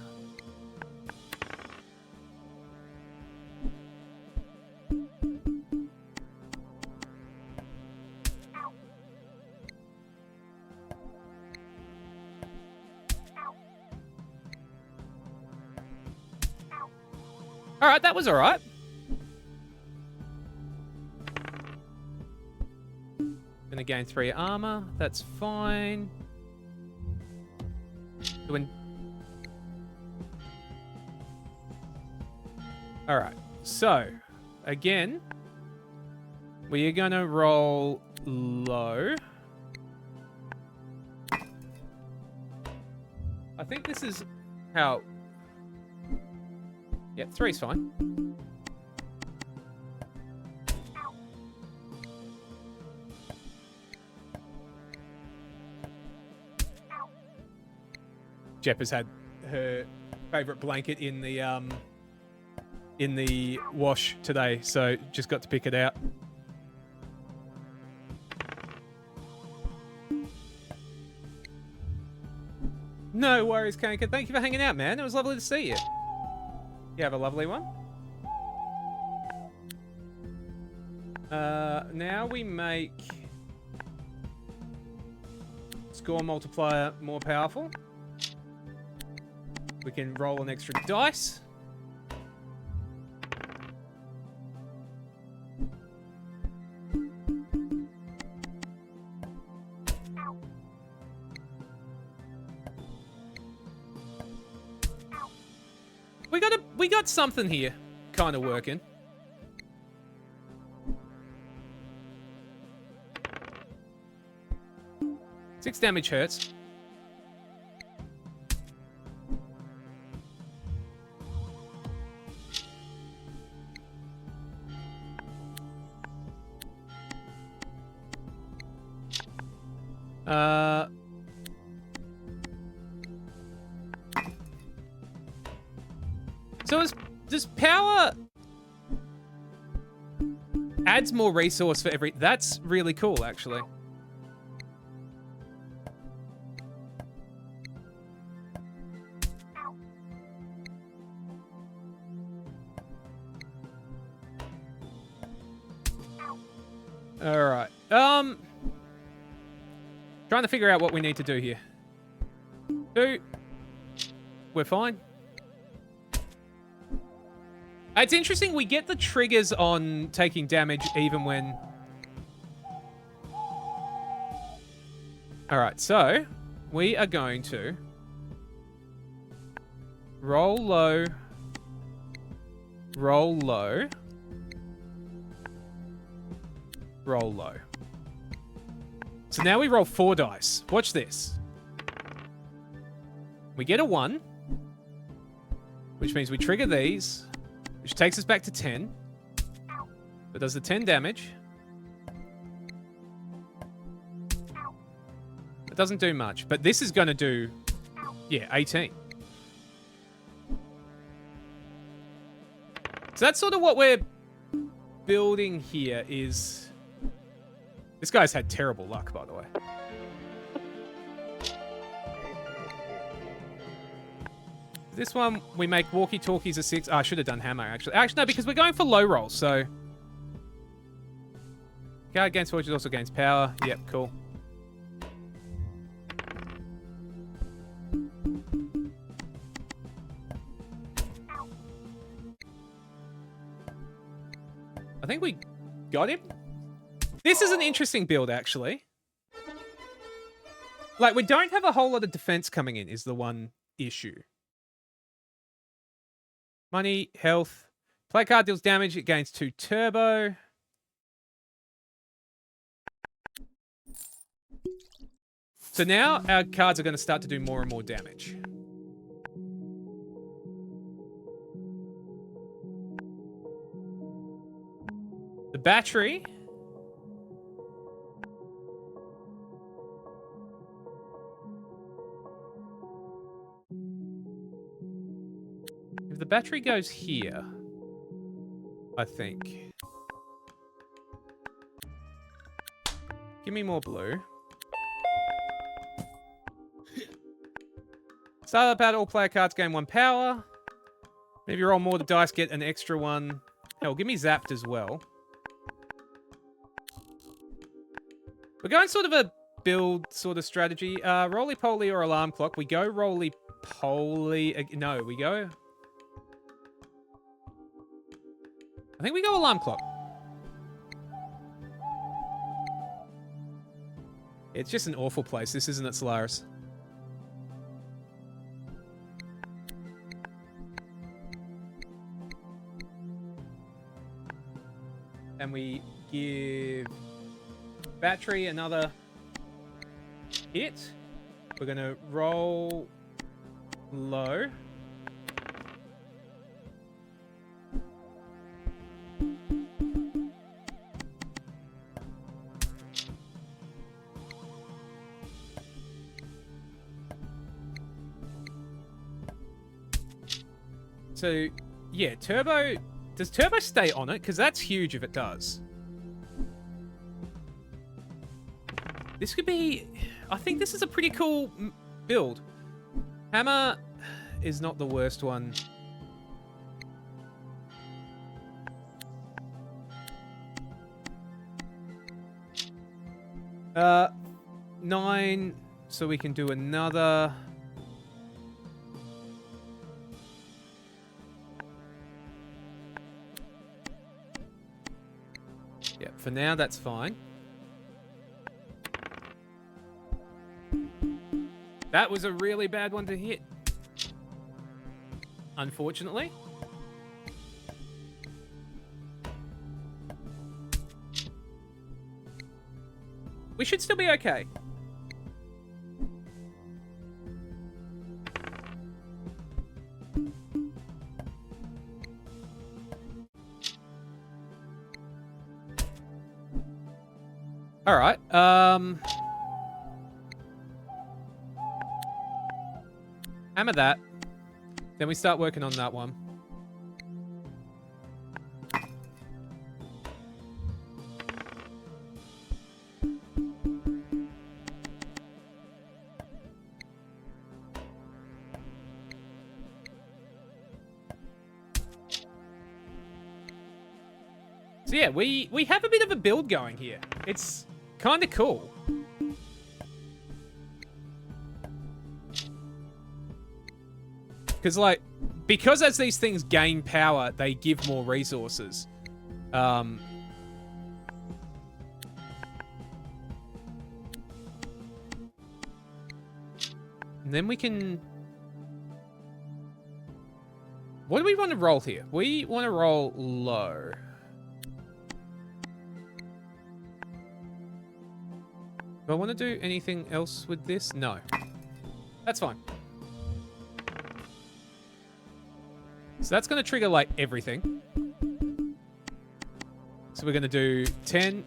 Speaker 1: All right, that was all right. Gonna gain 3 armor. That's fine. When... All right. So, again, we are gonna roll low. I think this is how... Yeah, 3's fine. Jep has had her favorite blanket in the wash today, so just got to pick it out. No worries, Kanka. Thank you for hanging out, man. It was lovely to see you. You have a lovely one. Now we make score multiplier more powerful. We can roll an extra dice. We got something here kind of working. Six damage hurts. So does power... Adds more resource for every... That's really cool, actually. Alright. Trying to figure out what we need to do here. We're fine. It's interesting, we get the triggers on taking damage even when... Alright, so we are going to roll low, roll low, roll low. So now we roll 4 dice. Watch this. We get a 1, which means we trigger these, which takes us back to 10. That does the 10 damage. It doesn't do much, but this is going to do, yeah, 18. So that's sort of what we're building here is... This guy's had terrible luck, by the way. This one, we make walkie-talkies a 6. Oh, I should have done hammer, actually. Actually, no, because we're going for low rolls, so... Card against fortune also gains power. Yep, cool. I think we got him. This is an interesting build, actually. Like, we don't have a whole lot of defense coming in, is the one issue. Money, health. Play card deals damage. It gains 2 turbo. So now our cards are going to start to do more and more damage. The battery. If the battery goes here, I think. Give me more blue. Start up at all player cards gain 1 power. Maybe roll more the dice, get an extra 1. Hell, give me zapped as well. We're going sort of a build sort of strategy. Roly-poly or alarm clock. We go roly-poly. No, we go... I think we go alarm clock. It's just an awful place. This isn't it, Solaris? And we give battery another hit. We're going to roll low. So, yeah, turbo... Does turbo stay on it? Because that's huge if it does. This could be... I think this is a pretty cool build. Hammer is not the worst one. Uh, 9, so we can do another... Yeah, for now, that's fine. That was a really bad one to hit. Unfortunately. We should still be okay. All right. Hammer that. Then we start working on that one. So yeah, we have a bit of a build going here. It's kind of cool. Because as these things gain power, they give more resources. And then we can... What do we want to roll here? We want to roll low. Do I want to do anything else with this? No. That's fine. So that's going to trigger, like, everything. So we're going to do 10.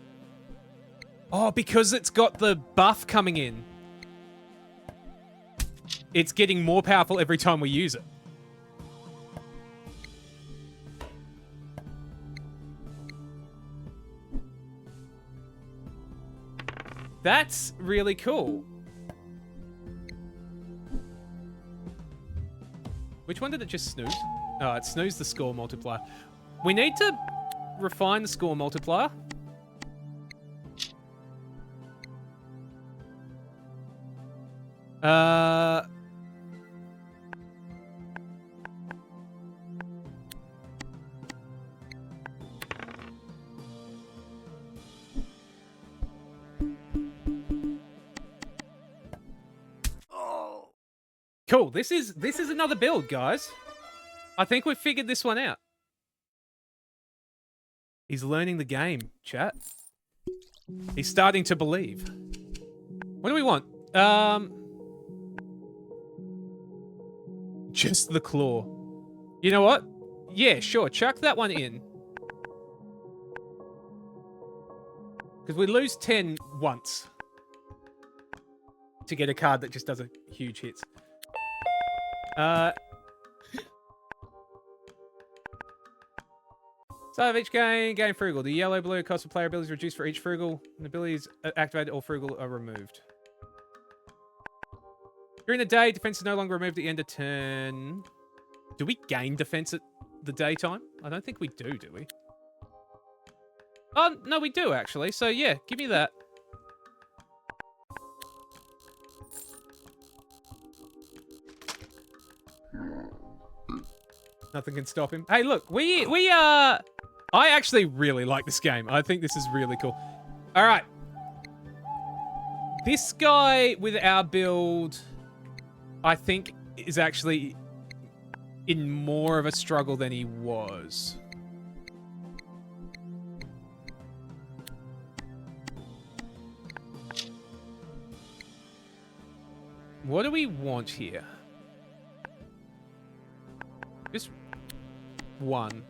Speaker 1: Oh, because it's got the buff coming in. It's getting more powerful every time we use it. That's really cool. Which one did it just snooze? Oh, it snoozed the score multiplier. We need to refine the score multiplier. Cool. This is another build, guys. I think we've figured this one out. He's learning the game, chat. He's starting to believe. What do we want? Just the claw. You know what? Yeah, sure. Chuck that one in. Because we lose 10 once. To get a card that just does a huge hits. Start of each game, gain frugal. The yellow-blue cost of player abilities reduced for each frugal. And abilities activated or frugal are removed. During the day, defense is no longer removed at the end of turn. Do we gain defense at the daytime? I don't think we do we? Oh, no, we do, actually. So, yeah, give me that. Nothing can stop him. Hey, look, we I actually really like this game. I think this is really cool. All right. This guy with our build, I think, is actually in more of a struggle than he was. What do we want here? Just one.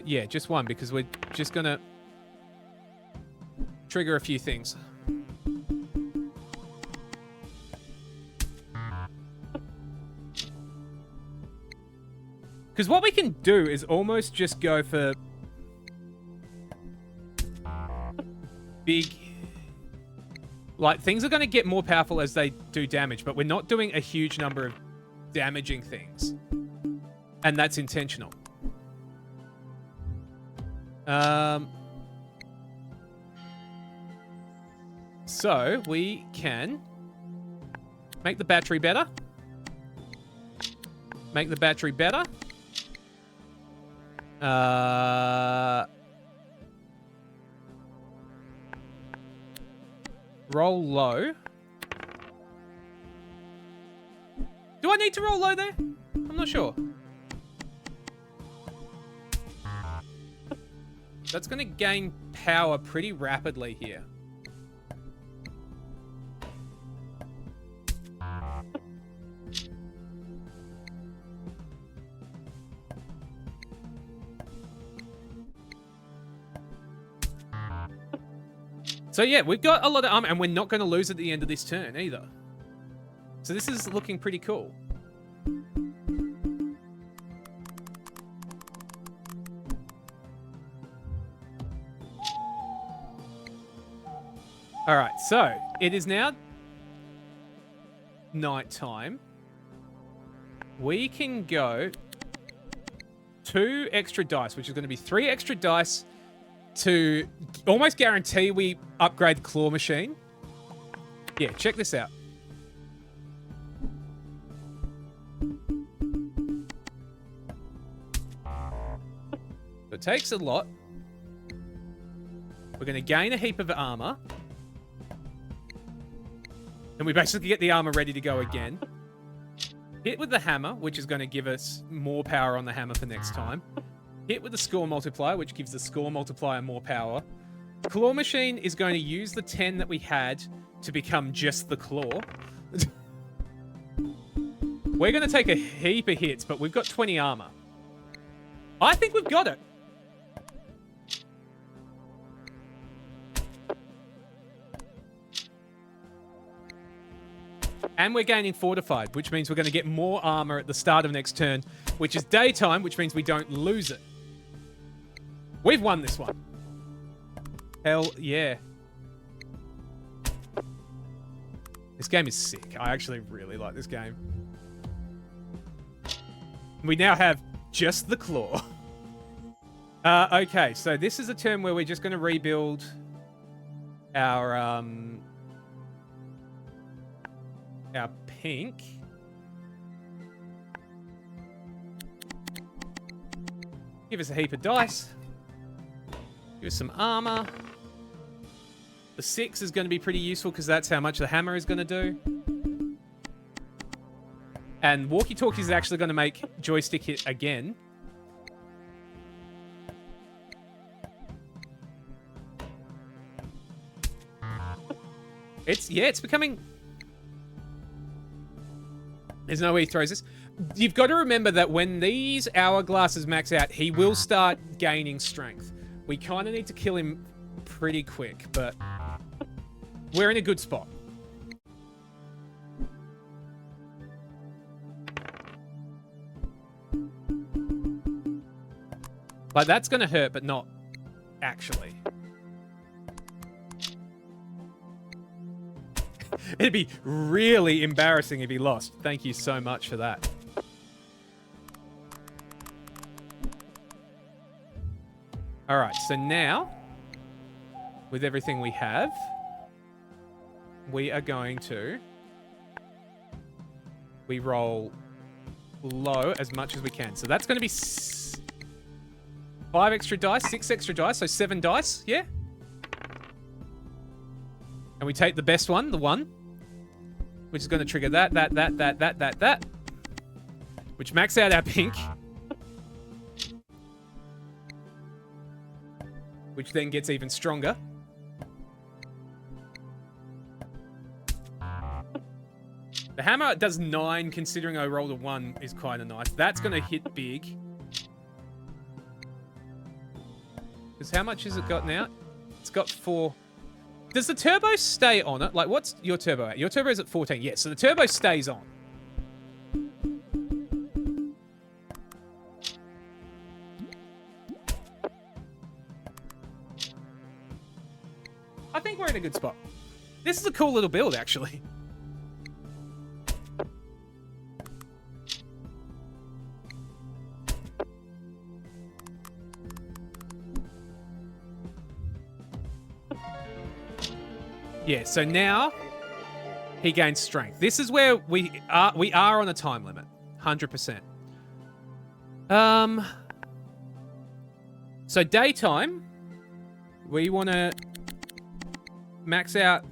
Speaker 1: Yeah, just one, because we're just gonna trigger a few things. Because what we can do is almost just go for big... Like, things are going to get more powerful as they do damage, but we're not doing a huge number of damaging things. And that's intentional. So, we can make the battery better. Make the battery better. Roll low. Do I need to roll low there? I'm not sure. That's going to gain power pretty rapidly here. So yeah, we've got a lot of armor, and we're not going to lose at the end of this turn either. So this is looking pretty cool. All right, so it is now night time. We can go 2 extra dice, which is going to be 3 extra dice to almost guarantee we upgrade the claw machine. Yeah, check this out. So it takes a lot. We're going to gain a heap of armor. And we basically get the armor ready to go again. Hit with the hammer, which is going to give us more power on the hammer for next time. Hit with the score multiplier, which gives the score multiplier more power. Claw machine is going to use the 10 that we had to become just the claw. We're going to take a heap of hits, but we've got 20 armor. I think we've got it. And we're gaining fortified, which means we're going to get more armor at the start of next turn, which is daytime, which means we don't lose it. We've won this one. Hell yeah. This game is sick. I actually really like this game. We now have just the claw. Okay, so this is a turn where we're just going to rebuild our pink. Give us a heap of dice. Give us some armor. The 6 is going to be pretty useful because that's how much the hammer is going to do. And walkie-talkie is actually going to make joystick hit again. It's becoming... There's no way he throws this. You've got to remember that when these hourglasses max out, he will start gaining strength. We kind of need to kill him pretty quick, but we're in a good spot. Like, that's going to hurt, but not actually. It'd be really embarrassing if he lost. Thank you so much for that. All right, so now, with everything we have, we are going to... We roll low as much as we can. So that's going to be 5 extra dice, 6 extra dice, so 7 dice, yeah? And we take the best one, the 1, which is going to trigger that, which max out our pink, which then gets even stronger. The hammer does 9, considering I rolled a 1, is kind of nice. That's going to hit big. Because how much has it got now? It's got 4... Does the turbo stay on it? Like, what's your turbo at? Your turbo is at 14. Yes, so the turbo stays on. I think we're in a good spot. This is a cool little build, actually. Yeah, so now he gains strength. This is where we are on a time limit. 100%. So daytime, we want to max out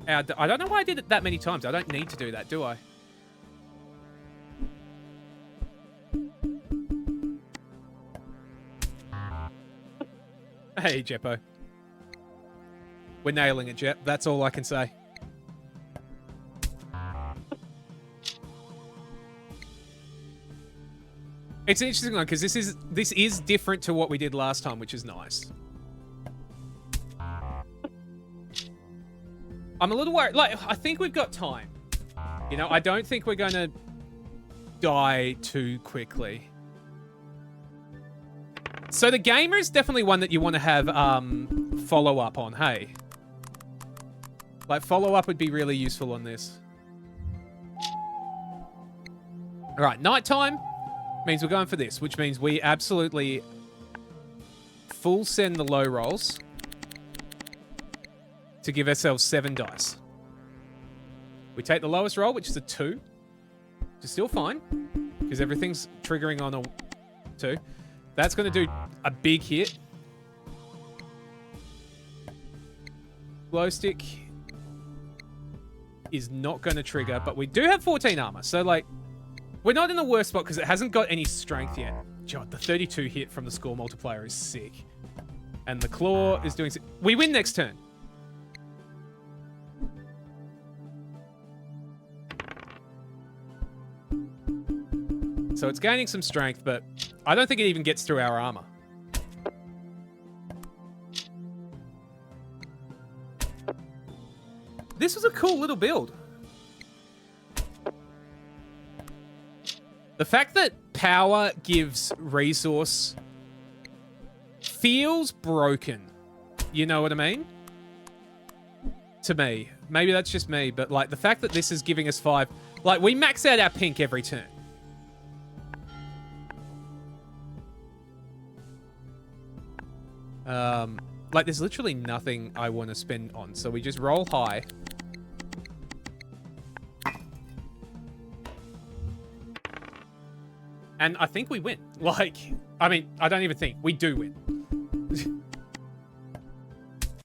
Speaker 1: our... I don't know why I did it that many times. I don't need to do that, do I? Hey, Jeppo. We're nailing it, Jep. That's all I can say. It's an interesting one because this is different to what we did last time, which is nice. I'm a little worried. Like, I think we've got time. You know, I don't think we're going to die too quickly. So the gamer is definitely one that you want to have follow-up on, hey? Like, follow-up would be really useful on this. All right, nighttime. means we're going for this, which means we absolutely full send the low rolls to give ourselves 7 dice. We take the lowest roll, which is a 2, which is still fine, because everything's triggering on a 2. That's going to do a big hit. Glow stick is not going to trigger, but we do have 14 armor, so like, we're not in the worst spot because it hasn't got any strength yet. God, the 32 hit from the score multiplier is sick. And the claw is doing... We win next turn. So it's gaining some strength, but I don't think it even gets through our armor. This was a cool little build. The fact that power gives resource feels broken. You know what I mean? To me. Maybe that's just me, but like the fact that this is giving us 5... Like, we max out our pink every turn. Like, there's literally nothing I want to spend on, so we just roll high. And I think we win. Like, I mean, I don't even think. We do win.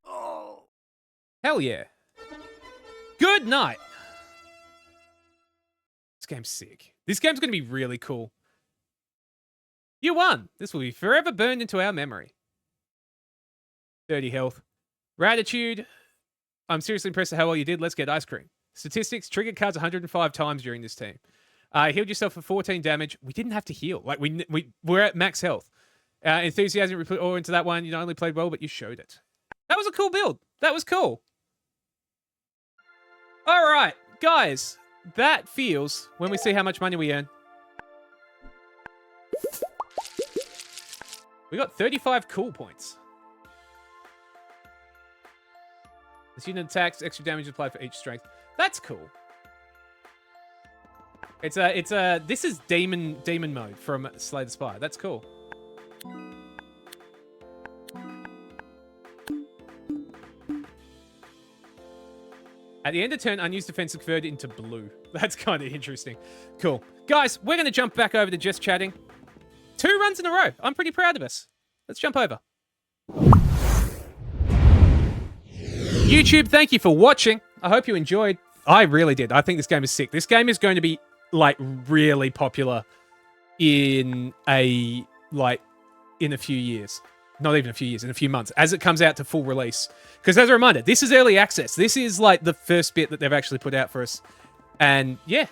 Speaker 1: Oh. Hell yeah. Good night. This game's sick. This game's going to be really cool. You won. This will be forever burned into our memory. 30 health. Gratitude. I'm seriously impressed at how well you did. Let's get ice cream. Statistics. Triggered cards 105 times during this team. Healed yourself for 14 damage. We didn't have to heal. Like, we're at max health. Enthusiasm, we put all into that one. You not only played well, but you showed it. That was a cool build. That was cool. All right, guys. That feels when we see how much money we earn. We got 35 cool points. This unit attacks, extra damage applied for each strength. That's cool. This is demon mode from Slay the Spire. That's cool. At the end of turn, unused defense is converted into blue. That's kind of interesting. Cool. Guys, we're going to jump back over to just chatting. 2 runs in a row. I'm pretty proud of us. Let's jump over. YouTube, thank you for watching. I hope you enjoyed. I really did. I think this game is sick. This game is going to be like really popular in a few years. Not even a few years, in a few months, as it comes out to full release. Because as a reminder, this is early access. This is like the first bit that they've actually put out for us. And yeah,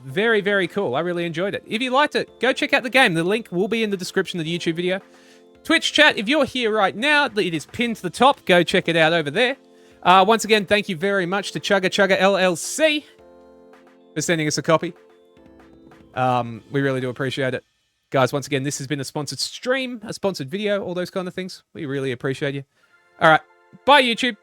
Speaker 1: very, very cool. I really enjoyed it. If you liked it, go check out the game. The link will be in the description of the YouTube video. Twitch chat, if you're here right now, it is pinned to the top. Go check it out over there. Once again, thank you very much to Chugga Chugga LLC for sending us a copy. We really do appreciate it. Guys, once again, this has been a sponsored stream, a sponsored video, all those kind of things. We really appreciate you. All right. Bye, YouTube.